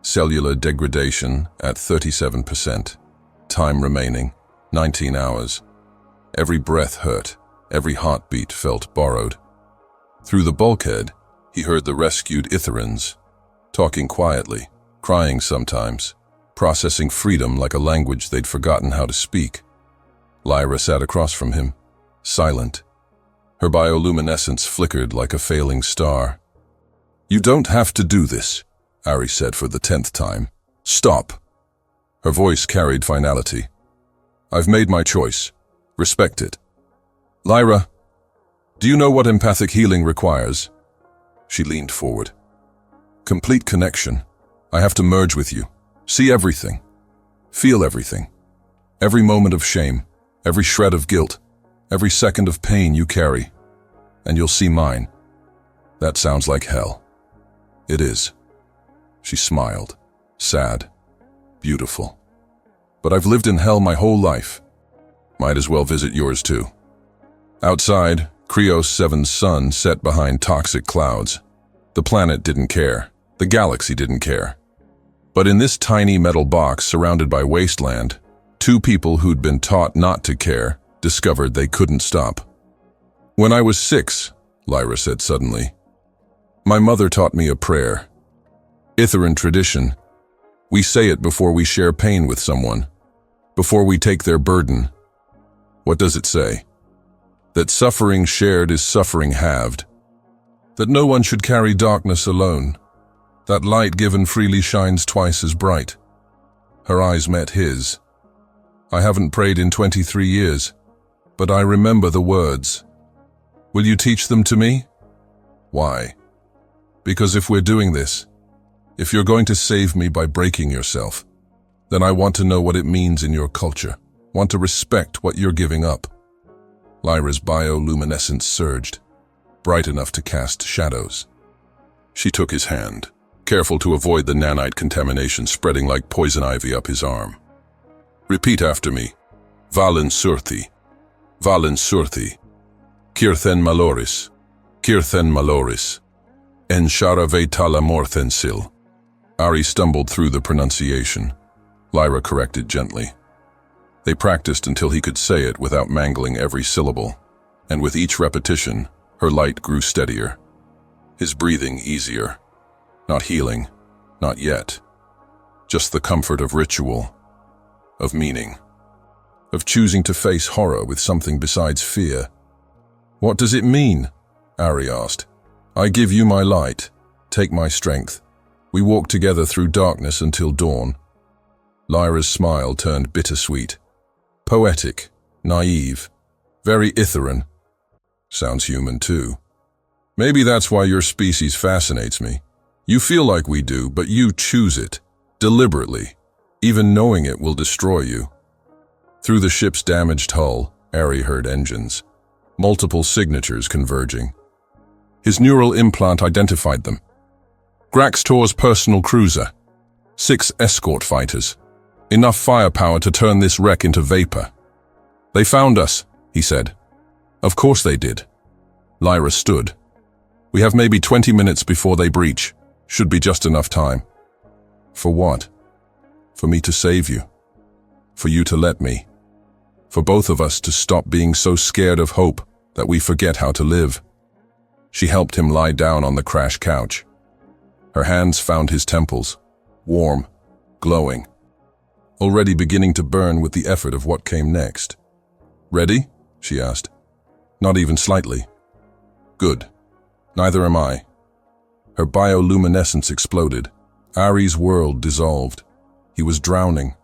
Cellular degradation at 37%. Time remaining, 19 hours. Every breath hurt, every heartbeat felt borrowed. Through the bulkhead, he heard the rescued Itherans, talking quietly, crying sometimes, processing freedom like a language they'd forgotten how to speak. Lyra sat across from him, silent. Her bioluminescence flickered like a failing star. "You don't have to do this," Ari said for the 10th time. "Stop." Her voice carried finality. "I've made my choice. Respect it." "Lyra, do you know what empathic healing requires?" She leaned forward. "Complete connection. I have to merge with you. See everything. Feel everything. Every moment of shame, every shred of guilt, every second of pain you carry. And you'll see mine. That sounds like hell. It is." She smiled, sad, beautiful. "But I've lived in hell my whole life. Might as well visit yours too." Outside, Krios 7's sun set behind toxic clouds. The planet didn't care. The galaxy didn't care. But in this tiny metal box surrounded by wasteland, two people who'd been taught not to care discovered they couldn't stop. "When I was 6, Lyra said suddenly, my mother taught me a prayer. Itheran tradition. We say it before we share pain with someone, before we take their burden. What does it say? That suffering shared is suffering halved. That no one should carry darkness alone. That light given freely shines twice as bright." Her eyes met his. "I haven't prayed in 23 years, but I remember the words. Will you teach them to me?" "Why?" "Because if we're doing this, if you're going to save me by breaking yourself, then I want to know what it means in your culture, want to respect what you're giving up." Lyra's bioluminescence surged, bright enough to cast shadows. She took his hand, careful to avoid the nanite contamination spreading like poison ivy up his arm. "Repeat after me," Valen surthi. Valen surthi. Kirthen maloris. Kirthen maloris. En shara tala morthensil. Ari stumbled through the pronunciation. Lyra corrected gently. They practiced until he could say it without mangling every syllable, and with each repetition, her light grew steadier. His breathing easier. Not healing, not yet. Just the comfort of ritual, of meaning, of choosing to face horror with something besides fear. What does it mean? Ari asked. I give you my light, take my strength. We walk together through darkness until dawn. Lyra's smile turned bittersweet. Poetic, naive, very Itheran. Sounds human too. Maybe that's why your species fascinates me. You feel like we do, but you choose it, deliberately. Even knowing it will destroy you. Through the ship's damaged hull, Ari heard engines. Multiple signatures converging. His neural implant identified them. Graxtor's personal cruiser. 6 escort fighters. Enough firepower to turn this wreck into vapor. They found us, he said. Of course they did. Lyra stood. We have maybe 20 minutes before they breach. Should be just enough time. For what? For me to save you. For you to let me. For both of us to stop being so scared of hope that we forget how to live. She helped him lie down on the crash couch. Her hands found his temples, warm, glowing, already beginning to burn with the effort of what came next. Ready? She asked. Not even slightly. Good. Neither am I. Her bioluminescence exploded. Ari's world dissolved. He was drowning.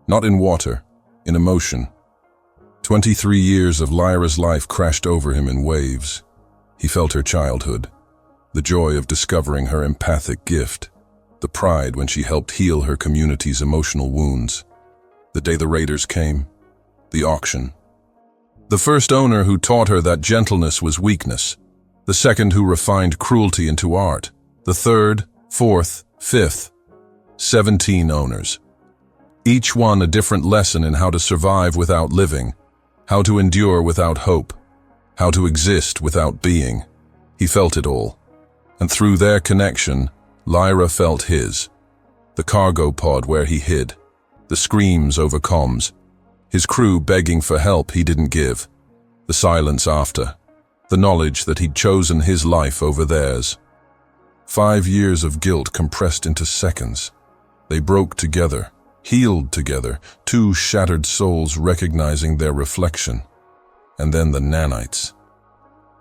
Not in water, in emotion. 23 years of Lyra's life crashed over him in waves. He felt her childhood, the joy of discovering her empathic gift, the pride when she helped heal her community's emotional wounds. The day the raiders came, the auction. The first owner who taught her that gentleness was weakness, the second who refined cruelty into art, the third, fourth, fifth, 17 owners. Each one a different lesson in how to survive without living, how to endure without hope, how to exist without being. He felt it all. And through their connection, Lyra felt his. The cargo pod where he hid, the screams over comms, his crew begging for help he didn't give, the silence after, the knowledge that he'd chosen his life over theirs. 5 years of guilt compressed into seconds. They broke together, healed together, 2 shattered souls recognizing their reflection. And then the nanites.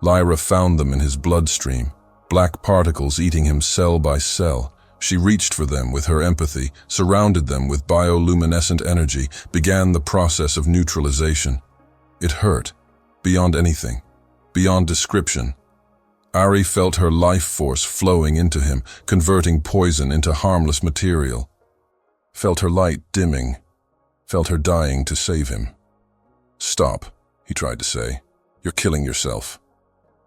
Lyra found them in his bloodstream, black particles eating him cell by cell. She reached for them with her empathy, surrounded them with bioluminescent energy, began the process of neutralization. It hurt, beyond anything, beyond description. Ari felt her life force flowing into him, converting poison into harmless material. Felt her light dimming, felt her dying to save him. Stop, he tried to say. You're killing yourself.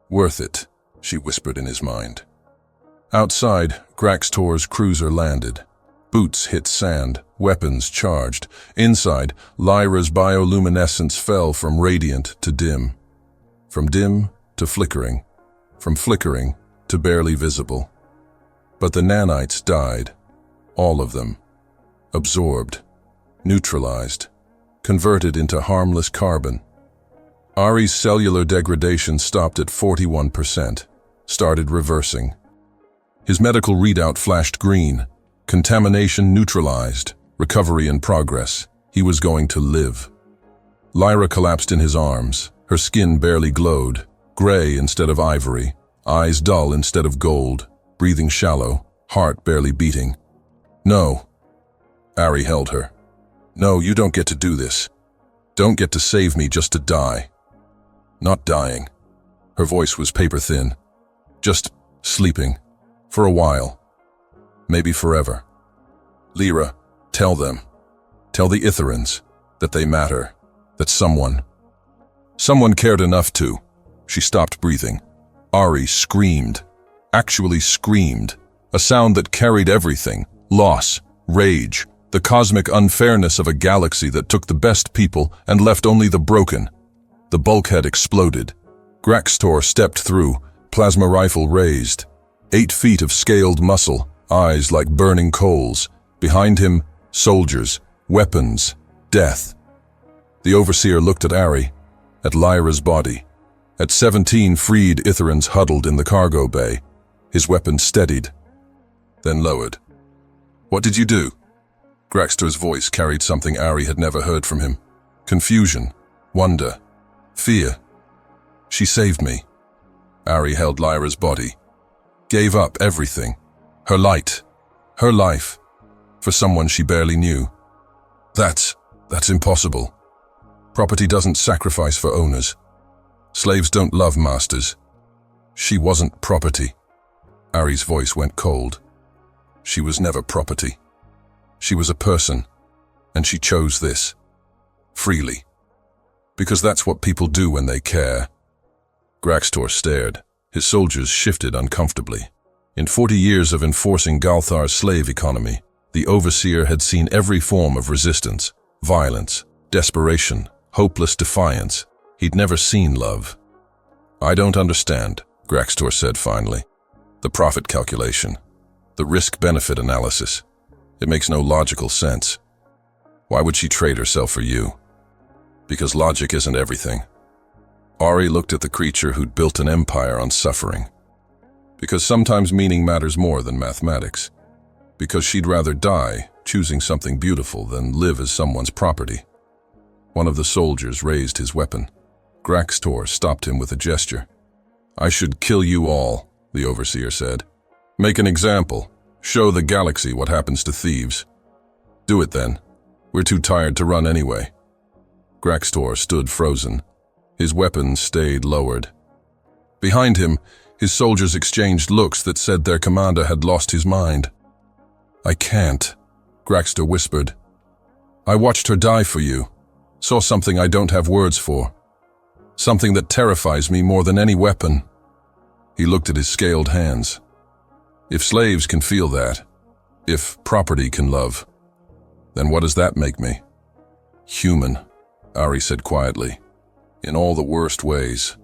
Worth it, she whispered in his mind. Outside, Graxtor's cruiser landed. Boots hit sand, weapons charged. Inside, Lyra's bioluminescence fell from radiant to dim. From dim to flickering. From flickering to barely visible. But the nanites died. All of them. Absorbed. Neutralized. Converted into harmless carbon. Ari's cellular degradation stopped at 41%. Started reversing. His medical readout flashed green. Contamination neutralized. Recovery in progress. He was going to live. Lyra collapsed in his arms. Her skin barely glowed. Gray instead of ivory. Eyes dull instead of gold. Breathing shallow. Heart barely beating. No. Ari held her. No, you don't get to do this. Don't get to save me just to die. Not dying. Her voice was paper thin. Just sleeping. For a while. Maybe forever. Lyra, tell them. Tell the Itherans that they matter. That someone cared enough to. She stopped breathing. Ari screamed. Actually screamed. A sound that carried everything. Loss, rage, The cosmic unfairness of a galaxy that took the best people and left only the broken. The bulkhead exploded. Graxtor stepped through, plasma rifle raised. 8 feet of scaled muscle, eyes like burning coals. Behind him, soldiers, weapons, death. The Overseer looked at Ari, at Lyra's body, at 17 freed Itherans huddled in the cargo bay. His weapon steadied, then lowered. "What did you do?" Graxtor's voice carried something Ari had never heard from him. Confusion, wonder, fear. "She saved me." Ari held Lyra's body. Gave up everything. Her light, her life, for someone she barely knew. That's impossible. Property doesn't sacrifice for owners. Slaves don't love masters. She wasn't property. Ari's voice went cold. She was never property. She was a person, and she chose this. Freely. Because that's what people do when they care. Graxtor stared. His soldiers shifted uncomfortably. In 40 years of enforcing Galthar's slave economy, the Overseer had seen every form of resistance, violence, desperation, hopeless defiance. He'd never seen love. "I don't understand," Graxtor said finally. "The profit calculation. The risk-benefit analysis. It makes no logical sense. Why would she trade herself for you?" "Because logic isn't everything." Ari looked at the creature who'd built an empire on suffering. "Because sometimes meaning matters more than mathematics. Because she'd rather die, choosing something beautiful, than live as someone's property." One of the soldiers raised his weapon. Graxtor stopped him with a gesture. "I should kill you all," the Overseer said. "Make an example. Show the galaxy what happens to thieves." "Do it then. We're too tired to run anyway." Graxtor stood frozen. His weapon stayed lowered. Behind him, his soldiers exchanged looks that said their commander had lost his mind. "I can't," Graxtor whispered. "I watched her die for you. Saw something I don't have words for. Something that terrifies me more than any weapon." He looked at his scaled hands. "If slaves can feel that, if property can love, then what does that make me?" "Human," Ari said quietly. "In all the worst ways,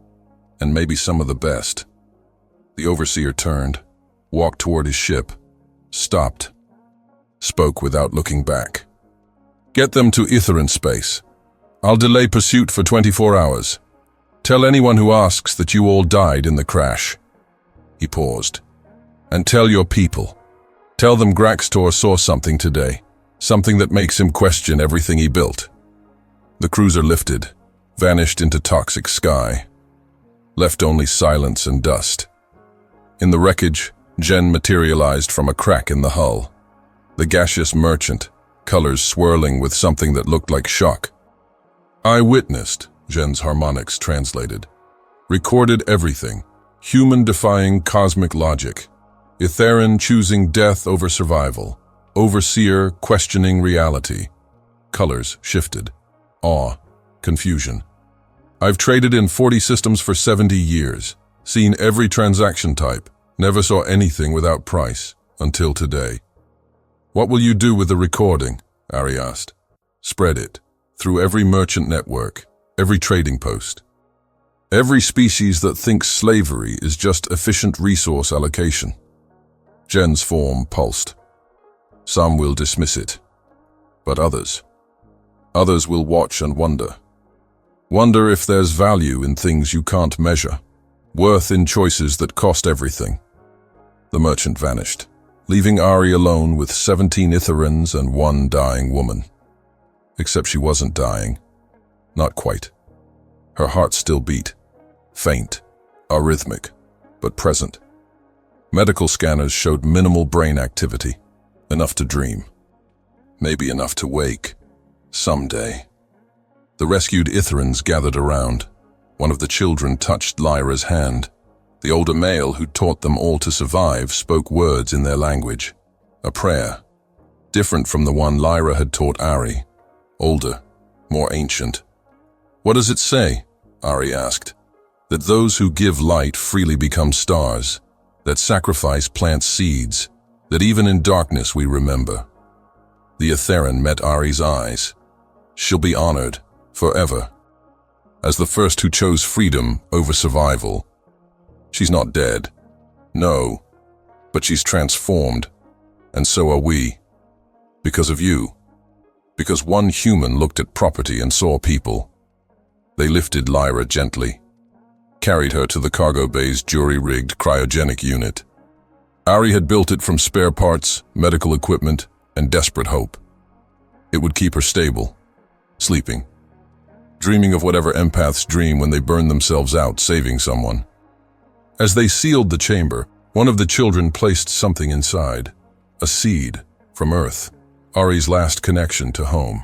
and maybe some of the best." The Overseer turned, walked toward his ship, stopped, spoke without looking back. "Get them to Itheran space. I'll delay pursuit for 24 hours. Tell anyone who asks that you all died in the crash." He paused. "And tell your people. Tell them Graxtor saw something today, something that makes him question everything he built." The cruiser lifted, vanished into toxic sky, left only silence and dust. In the wreckage, Jen materialized from a crack in the hull. The gaseous merchant, colors swirling with something that looked like shock. "I witnessed," Jen's harmonics translated. "Recorded everything. Human-defying cosmic logic. Itheran choosing death over survival. Overseer questioning reality." Colors shifted. Awe. Confusion. "I've traded in 40 systems for 70 years. Seen every transaction type. Never saw anything without price. Until today." "What will you do with the recording?" Ari asked. "Spread it. Through every merchant network. Every trading post. Every species that thinks slavery is just efficient resource allocation." Jen's form pulsed. "Some will dismiss it. But others will watch and wonder. Wonder if there's value in things you can't measure. Worth in choices that cost everything." The merchant vanished, leaving Ari alone with 17 Itherans and 1 dying woman. Except she wasn't dying. Not quite. Her heart still beat. Faint, arrhythmic, but present. Medical scanners showed minimal brain activity. Enough to dream. Maybe enough to wake. Someday. The rescued Itherans gathered around. One of the children touched Lyra's hand. The older male who taught them all to survive spoke words in their language. A prayer. Different from the one Lyra had taught Ari. Older, more ancient. "What does it say?" Ari asked. "That those who give light freely become stars. That sacrifice plants seeds. That even in darkness we remember." The Etherin met Ari's eyes. She'll be honored, forever, as the first who chose freedom over survival. She's not dead. No. But she's transformed. And so are we. Because of you. Because one human looked at property and saw people. They lifted Lyra gently, carried her to the cargo bay's jury-rigged cryogenic unit. Ari had built it from spare parts, medical equipment, and desperate hope. It would keep her stable, sleeping, dreaming of whatever empaths dream when they burn themselves out saving someone. As they sealed the chamber, one of the children placed something inside, a seed from Earth, Ari's last connection to home.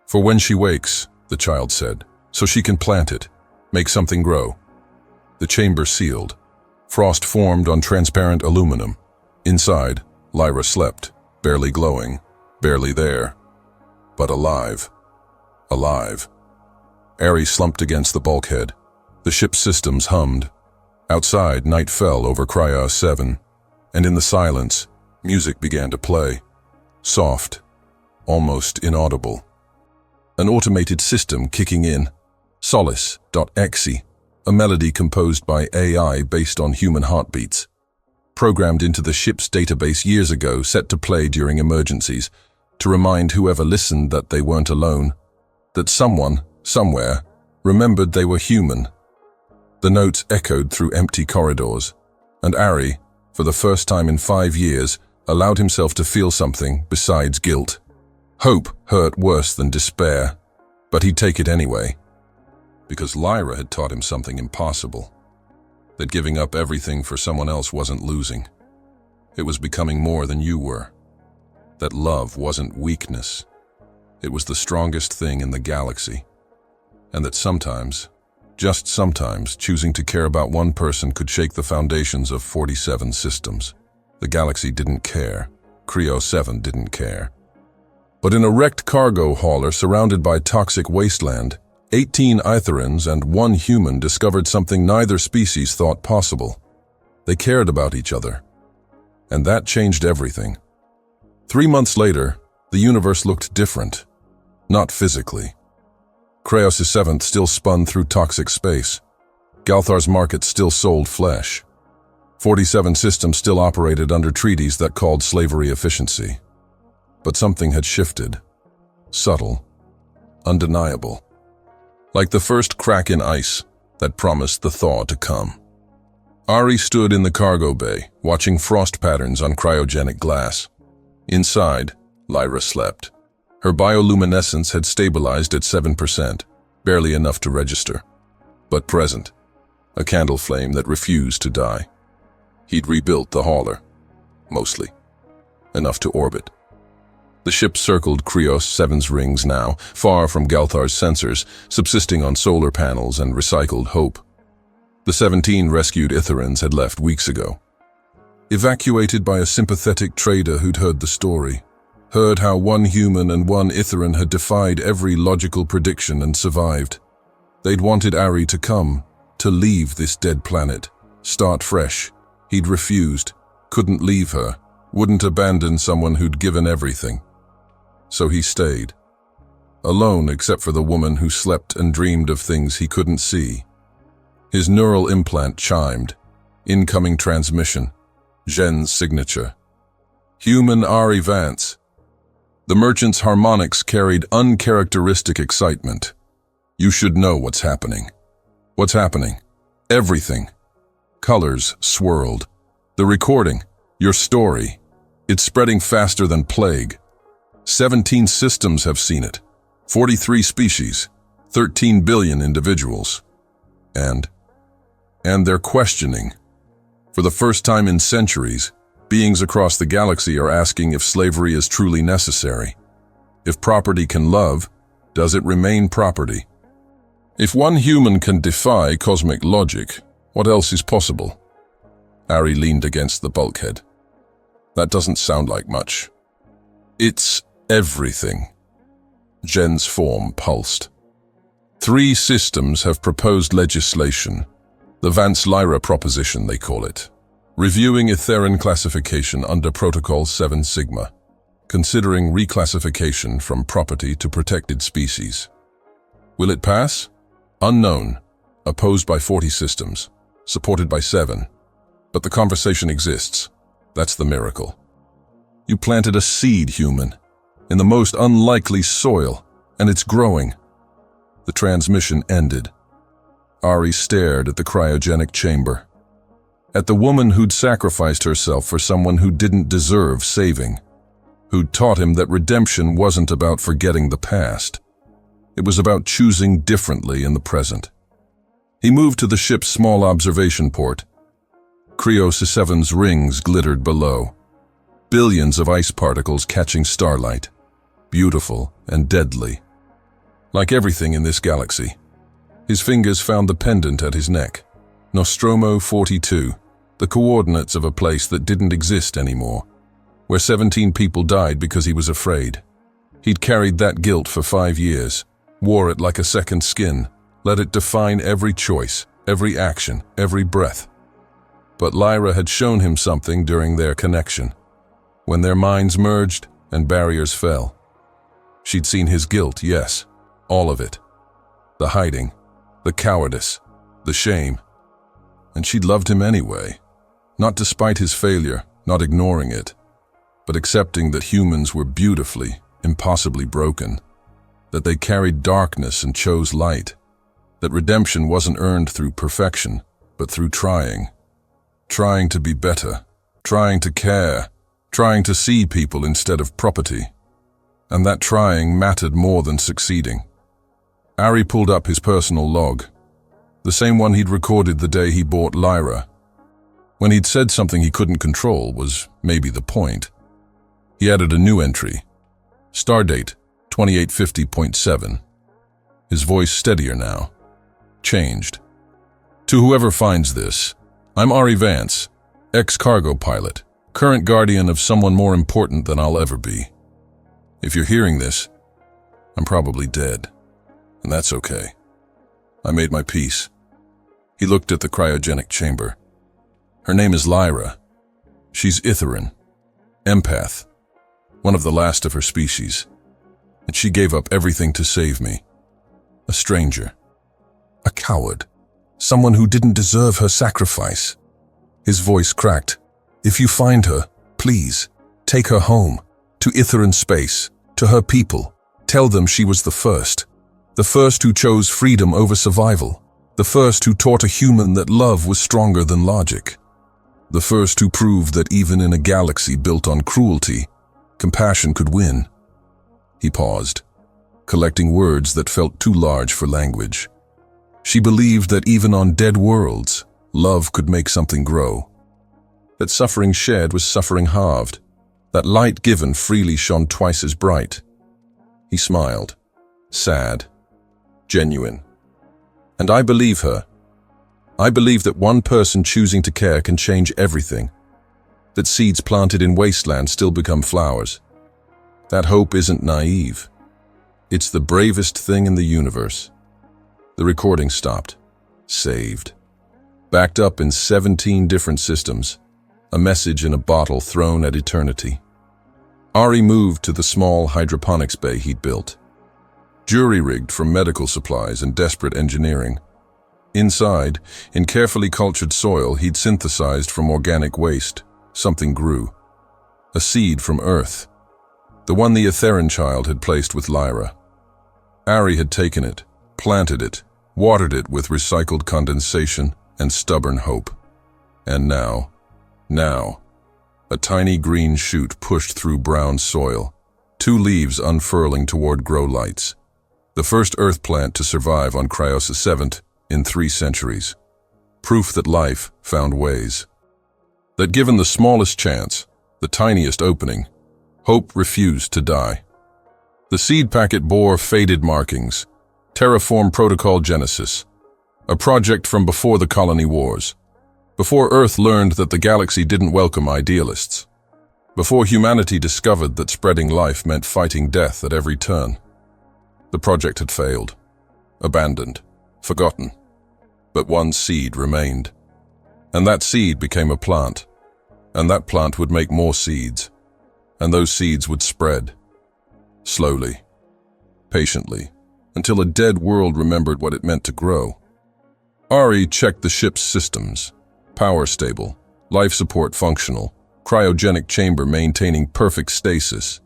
For when she wakes, the child said, so she can plant it, make something grow. The chamber sealed. Frost formed on transparent aluminum. Inside, Lyra slept, barely glowing, barely there, but alive. Alive. Ari slumped against the bulkhead. The ship's systems hummed. Outside, night fell over Cryo 7, and in the silence, music began to play. Soft, almost inaudible. An automated system kicking in. Solace.exe, a melody composed by AI based on human heartbeats. Programmed into the ship's database years ago, set to play during emergencies, to remind whoever listened that they weren't alone, that someone, somewhere, remembered they were human. The notes echoed through empty corridors, and Ari, for the first time in 5 years, allowed himself to feel something besides guilt. Hope hurt worse than despair, but he'd take it anyway. Because Lyra had taught him something impossible. That giving up everything for someone else wasn't losing. It was becoming more than you were. That love wasn't weakness. It was the strongest thing in the galaxy. And that sometimes, just sometimes, choosing to care about one person could shake the foundations of 47 systems. The galaxy didn't care. Cryo 7 didn't care. But in a wrecked cargo hauler surrounded by toxic wasteland, 18 Aetherins and 1 human discovered something neither species thought possible. They cared about each other. And that changed everything. 3 months later, the universe looked different. Not physically. Cryo 7 still spun through toxic space. Galthar's market still sold flesh. 47 systems still operated under treaties that called slavery efficiency. But something had shifted. Subtle. Undeniable. Like the first crack in ice that promised the thaw to come. Ari stood in the cargo bay, watching frost patterns on cryogenic glass. Inside, Lyra slept. Her bioluminescence had stabilized at 7%, barely enough to register. But present, a candle flame that refused to die. He'd rebuilt the hauler, mostly, enough to orbit. The ship circled Cryo 7's rings now, far from Galthar's sensors, subsisting on solar panels and recycled hope. The 17 rescued Itherins had left weeks ago. Evacuated by a sympathetic trader who'd heard the story. Heard how 1 human and 1 Itherin had defied every logical prediction and survived. They'd wanted Ari to come, to leave this dead planet, start fresh. He'd refused, couldn't leave her, wouldn't abandon someone who'd given everything. So he stayed. Alone except for the woman who slept and dreamed of things he couldn't see. His neural implant chimed. Incoming transmission. Jen's signature. Human Ari Vance. The merchant's harmonics carried uncharacteristic excitement. You should know what's happening. What's happening? Everything. Colors swirled. The recording. Your story. It's spreading faster than plague. 17 systems have seen it. 43 species. 13 billion individuals. And they're questioning. For the first time in centuries, beings across the galaxy are asking if slavery is truly necessary. If property can love, does it remain property? If one human can defy cosmic logic, what else is possible? Ari leaned against the bulkhead. That doesn't sound like much. It's everything. Jen's form pulsed. 3 systems have proposed legislation. The Vance-Lyra proposition, they call it. Reviewing Etherin classification under Protocol 7 Sigma. considering reclassification from property to protected species. Will it pass? Unknown, opposed by 40 systems, supported by 7. But the conversation exists. That's the miracle. You planted a seed, human, in the most unlikely soil, and it's growing. The transmission ended. Ari stared at the cryogenic chamber, at the woman who'd sacrificed herself for someone who didn't deserve saving, who'd taught him that redemption wasn't about forgetting the past. It was about choosing differently in the present. He moved to the ship's small observation port. Kryos 7's rings glittered below, billions of ice particles catching starlight, beautiful and deadly. Like everything in this galaxy, his fingers found the pendant at his neck. Nostromo 42, the coordinates of a place that didn't exist anymore, where 17 people died because he was afraid. He'd carried that guilt for 5 years, wore it like a second skin, let it define every choice, every action, every breath. But Lyra had shown him something during their connection, when their minds merged and barriers fell. She'd seen his guilt, yes, all of it. The hiding, the cowardice, the shame. And she'd loved him anyway, not despite his failure, not ignoring it, but accepting that humans were beautifully, impossibly broken, that they carried darkness and chose light, that redemption wasn't earned through perfection, but through trying to be better, trying to care, trying to see people instead of property. And that trying mattered more than succeeding. Ari pulled up his personal log, the same one he'd recorded the day he bought Lyra. When he'd said something he couldn't control was maybe the point. He added a new entry, Stardate 2850.7. His voice steadier now, changed. To whoever finds this, I'm Ari Vance, ex-cargo pilot, current guardian of someone more important than I'll ever be. If you're hearing this, I'm probably dead, and that's okay. I made my peace. He looked at the cryogenic chamber. Her name is Lyra. She's Itheran, empath, one of the last of her species, and she gave up everything to save me. A stranger, a coward, someone who didn't deserve her sacrifice. His voice cracked. If you find her, please, take her home, to Itheran space, to her people. Tell them she was the first who chose freedom over survival, the first who taught a human that love was stronger than logic, the first who proved that even in a galaxy built on cruelty, compassion could win. He paused, collecting words that felt too large for language. She believed that even on dead worlds, love could make something grow. That suffering shared was suffering halved. That light given freely shone twice as bright. He smiled, sad, genuine. And I believe her. I believe that one person choosing to care can change everything. That seeds planted in wastelands still become flowers. That hope isn't naive. It's the bravest thing in the universe. The recording stopped. Saved. Backed up in 17 different systems. A message in a bottle thrown at eternity. Ari moved to the small hydroponics bay he'd built. Jury-rigged from medical supplies and desperate engineering. Inside, in carefully cultured soil he'd synthesized from organic waste, something grew. A seed from Earth. The one the Itheran child had placed with Lyra. Ari had taken it, planted it, watered it with recycled condensation and stubborn hope. And now, a tiny green shoot pushed through brown soil, 2 leaves unfurling toward grow lights. The first earth plant to survive on Kryos 7 in 3 centuries. Proof that life found ways. That given the smallest chance, the tiniest opening, hope refused to die. The seed packet bore faded markings. Terraform Protocol Genesis. A project from before the colony wars. Before Earth learned that the galaxy didn't welcome idealists. Before humanity discovered that spreading life meant fighting death at every turn. The project had failed. Abandoned. Forgotten. But one seed remained. And that seed became a plant. And that plant would make more seeds. and those seeds would spread. Slowly, patiently, until a dead world remembered what it meant to grow. Ari checked the ship's systems. Power stable, life support functional, cryogenic chamber maintaining perfect stasis.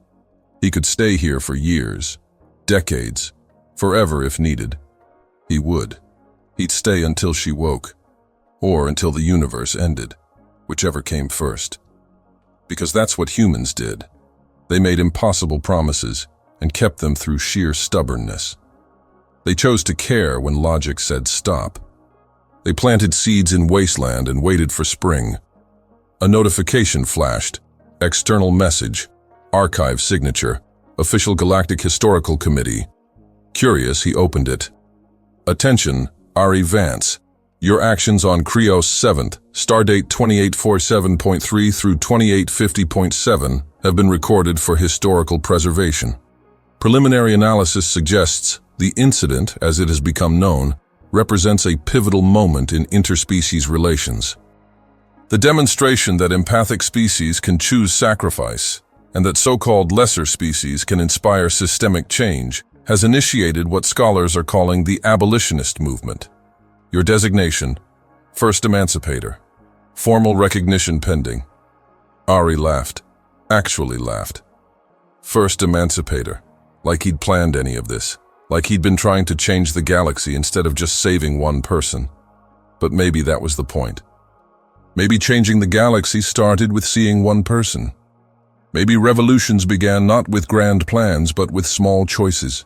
He could stay here for years, decades, forever if needed. He would. He'd stay until she woke, or until the universe ended, whichever came first. Because that's what humans did. They made impossible promises and kept them through sheer stubbornness. They chose to care when logic said stop. They planted seeds in wasteland and waited for spring. A notification flashed. External message. Archive signature. Official Galactic Historical Committee. Curious, he opened it. Attention, Ari Vance. Your actions on Krios 7th, stardate 2847.3 through 2850.7, have been recorded for historical preservation. Preliminary analysis suggests the incident, as it has become known, represents a pivotal moment in interspecies relations. The demonstration that empathic species can choose sacrifice, and that so-called lesser species can inspire systemic change, has initiated what scholars are calling the abolitionist movement. Your designation, First Emancipator. Formal recognition pending. Ari laughed. Actually laughed. First Emancipator. Like he'd planned any of this. Like he'd been trying to change the galaxy instead of just saving one person. But maybe that was the point. Maybe changing the galaxy started with seeing one person. Maybe revolutions began not with grand plans, but with small choices.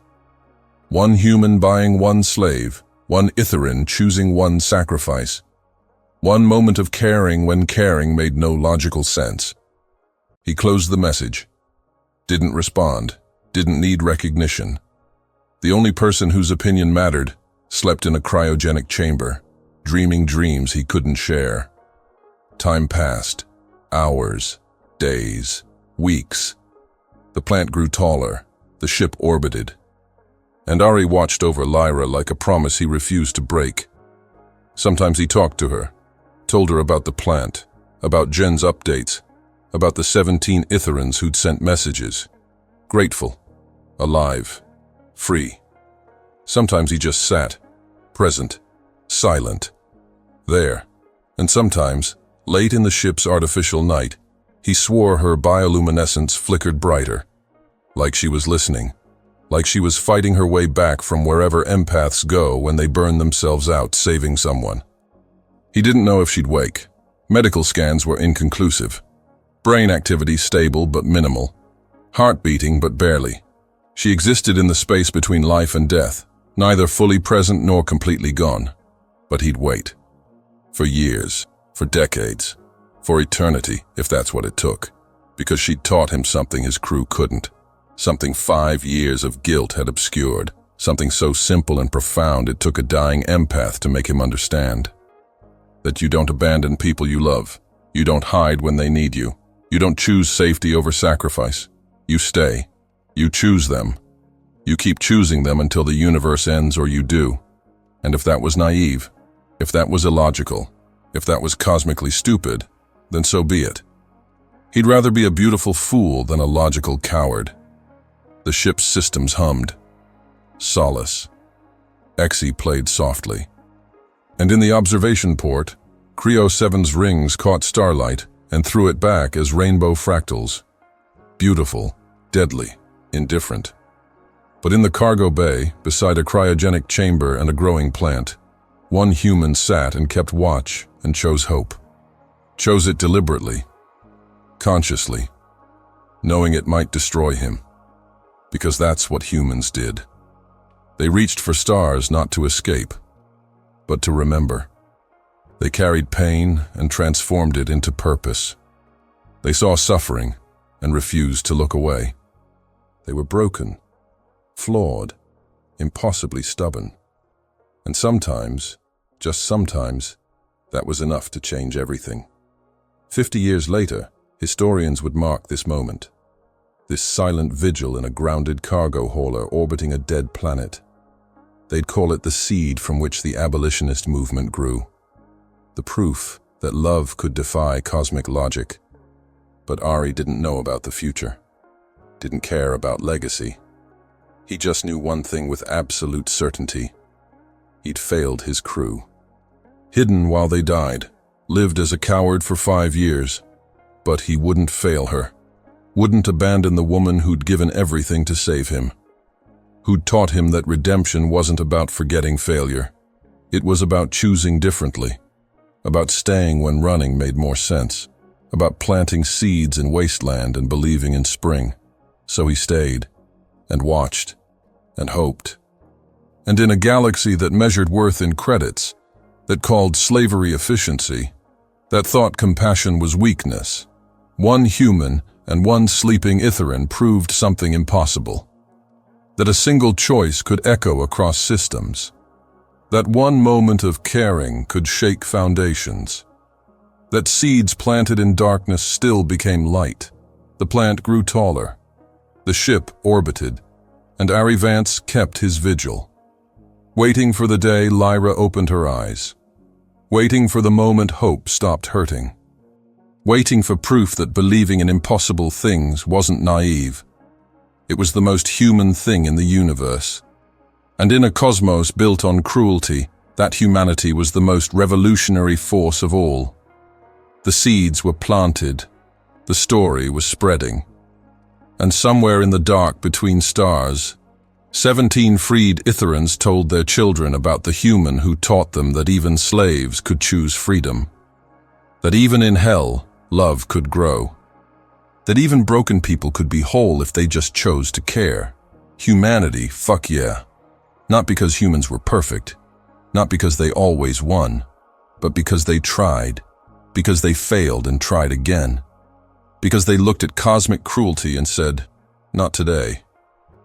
One human buying one slave, one Itherin choosing one sacrifice. One moment of caring when caring made no logical sense. He closed the message. Didn't respond, didn't need recognition. The only person whose opinion mattered slept in a cryogenic chamber, dreaming dreams he couldn't share. Time passed. Hours, days, weeks. The plant grew taller. The ship orbited. And Ari watched over Lyra like a promise he refused to break. Sometimes he talked to her, told her about the plant, about Jen's updates, about the 17 Itherans who'd sent messages. Grateful, alive, free. Sometimes he just sat, present, silent, there. And sometimes, late in the ship's artificial night, he swore her bioluminescence flickered brighter, like she was listening. Like she was fighting her way back from wherever empaths go when they burn themselves out saving someone. He didn't know if she'd wake. Medical scans were inconclusive. Brain activity stable but minimal. Heart beating but barely. She existed in the space between life and death, neither fully present nor completely gone. But he'd wait. For years, for decades, for eternity, if that's what it took. Because she'd taught him something his crew couldn't. Something 5 years of guilt had obscured, something so simple and profound it took a dying empath to make him understand. That you don't abandon people you love. You don't hide when they need you. You don't choose safety over sacrifice. You stay. You choose them. You keep choosing them until the universe ends or you do. And if that was naive, if that was illogical, if that was cosmically stupid, then so be it. He'd rather be a beautiful fool than a logical coward. The ship's systems hummed. Solace. Exie played softly. And in the observation port, Creo 7's rings caught starlight and threw it back as rainbow fractals. Beautiful, deadly, indifferent. But in the cargo bay, beside a cryogenic chamber and a growing plant, one human sat and kept watch and chose hope. Chose it deliberately, consciously, knowing it might destroy him. Because that's what humans did. They reached for stars not to escape, but to remember. They carried pain and transformed it into purpose. They saw suffering and refused to look away. They were broken, flawed, impossibly stubborn. And sometimes, just sometimes, that was enough to change everything. 50 years later, historians would mark this moment. This silent vigil in a grounded cargo hauler orbiting a dead planet. They'd call it the seed from which the abolitionist movement grew. The proof that love could defy cosmic logic. But Ari didn't know about the future. didn't care about legacy. He just knew one thing with absolute certainty. He'd failed his crew. Hidden while they died, lived as a coward for 5 years. But he wouldn't fail her. Wouldn't abandon the woman who'd given everything to save him. Who'd taught him that redemption wasn't about forgetting failure. It was about choosing differently. About staying when running made more sense. About planting seeds in wasteland and believing in spring. So he stayed, and watched, and hoped. And in a galaxy that measured worth in credits, that called slavery efficiency, that thought compassion was weakness, one human and one sleeping Itheran proved something impossible. That a single choice could echo across systems. That one moment of caring could shake foundations. That seeds planted in darkness still became light. The plant grew taller. The ship orbited, and Ari Vance kept his vigil. Waiting for the day Lyra opened her eyes. Waiting for the moment hope stopped hurting. Waiting for proof that believing in impossible things wasn't naive. It was the most human thing in the universe. And in a cosmos built on cruelty, that humanity was the most revolutionary force of all. The seeds were planted. The story was spreading. And somewhere in the dark between stars, 17 freed Itherans told their children about the human who taught them that even slaves could choose freedom. That even in hell, love could grow. That even broken people could be whole if they just chose to care. Humanity, fuck yeah. Not because humans were perfect, not because they always won, but because they tried, because they failed and tried again. Because they looked at cosmic cruelty and said, not today,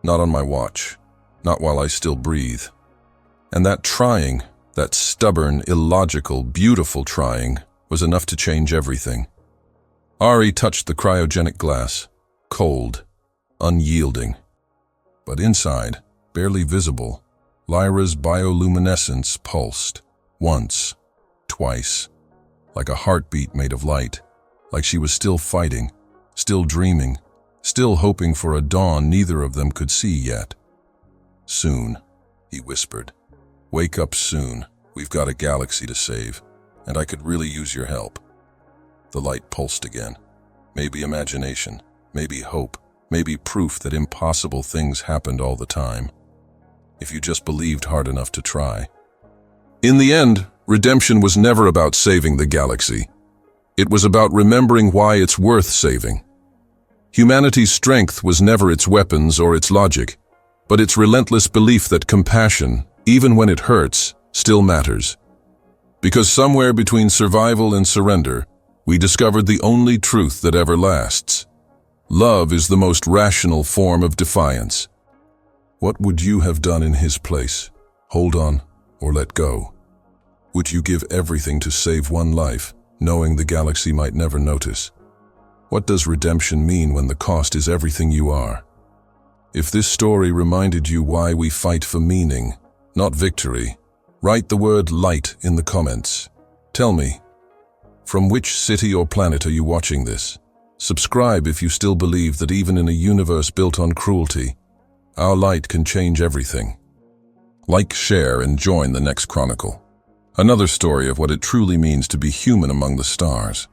not on my watch, not while I still breathe. And that trying, that stubborn, illogical, beautiful trying, was enough to change everything. Ari touched the cryogenic glass, cold, unyielding. But inside, barely visible, Lyra's bioluminescence pulsed, once, twice, like a heartbeat made of light, like she was still fighting, still dreaming, still hoping for a dawn neither of them could see yet. Soon, he whispered. Wake up soon. We've got a galaxy to save, and I could really use your help. The light pulsed again. Maybe imagination, maybe hope, maybe proof that impossible things happened all the time. If you just believed hard enough to try. In the end, redemption was never about saving the galaxy. It was about remembering why it's worth saving. Humanity's strength was never its weapons or its logic, but its relentless belief that compassion, even when it hurts, still matters. Because somewhere between survival and surrender, we discovered the only truth that ever lasts. Love is the most rational form of defiance. What would you have done in his place? Hold on or let go? Would you give everything to save one life, knowing the galaxy might never notice? What does redemption mean when the cost is everything you are? If this story reminded you why we fight for meaning, not victory, write the word light in the comments. Tell me, from which city or planet are you watching this? Subscribe if you still believe that even in a universe built on cruelty, our light can change everything. Like, share, and join the next chronicle. Another story of what it truly means to be human among the stars.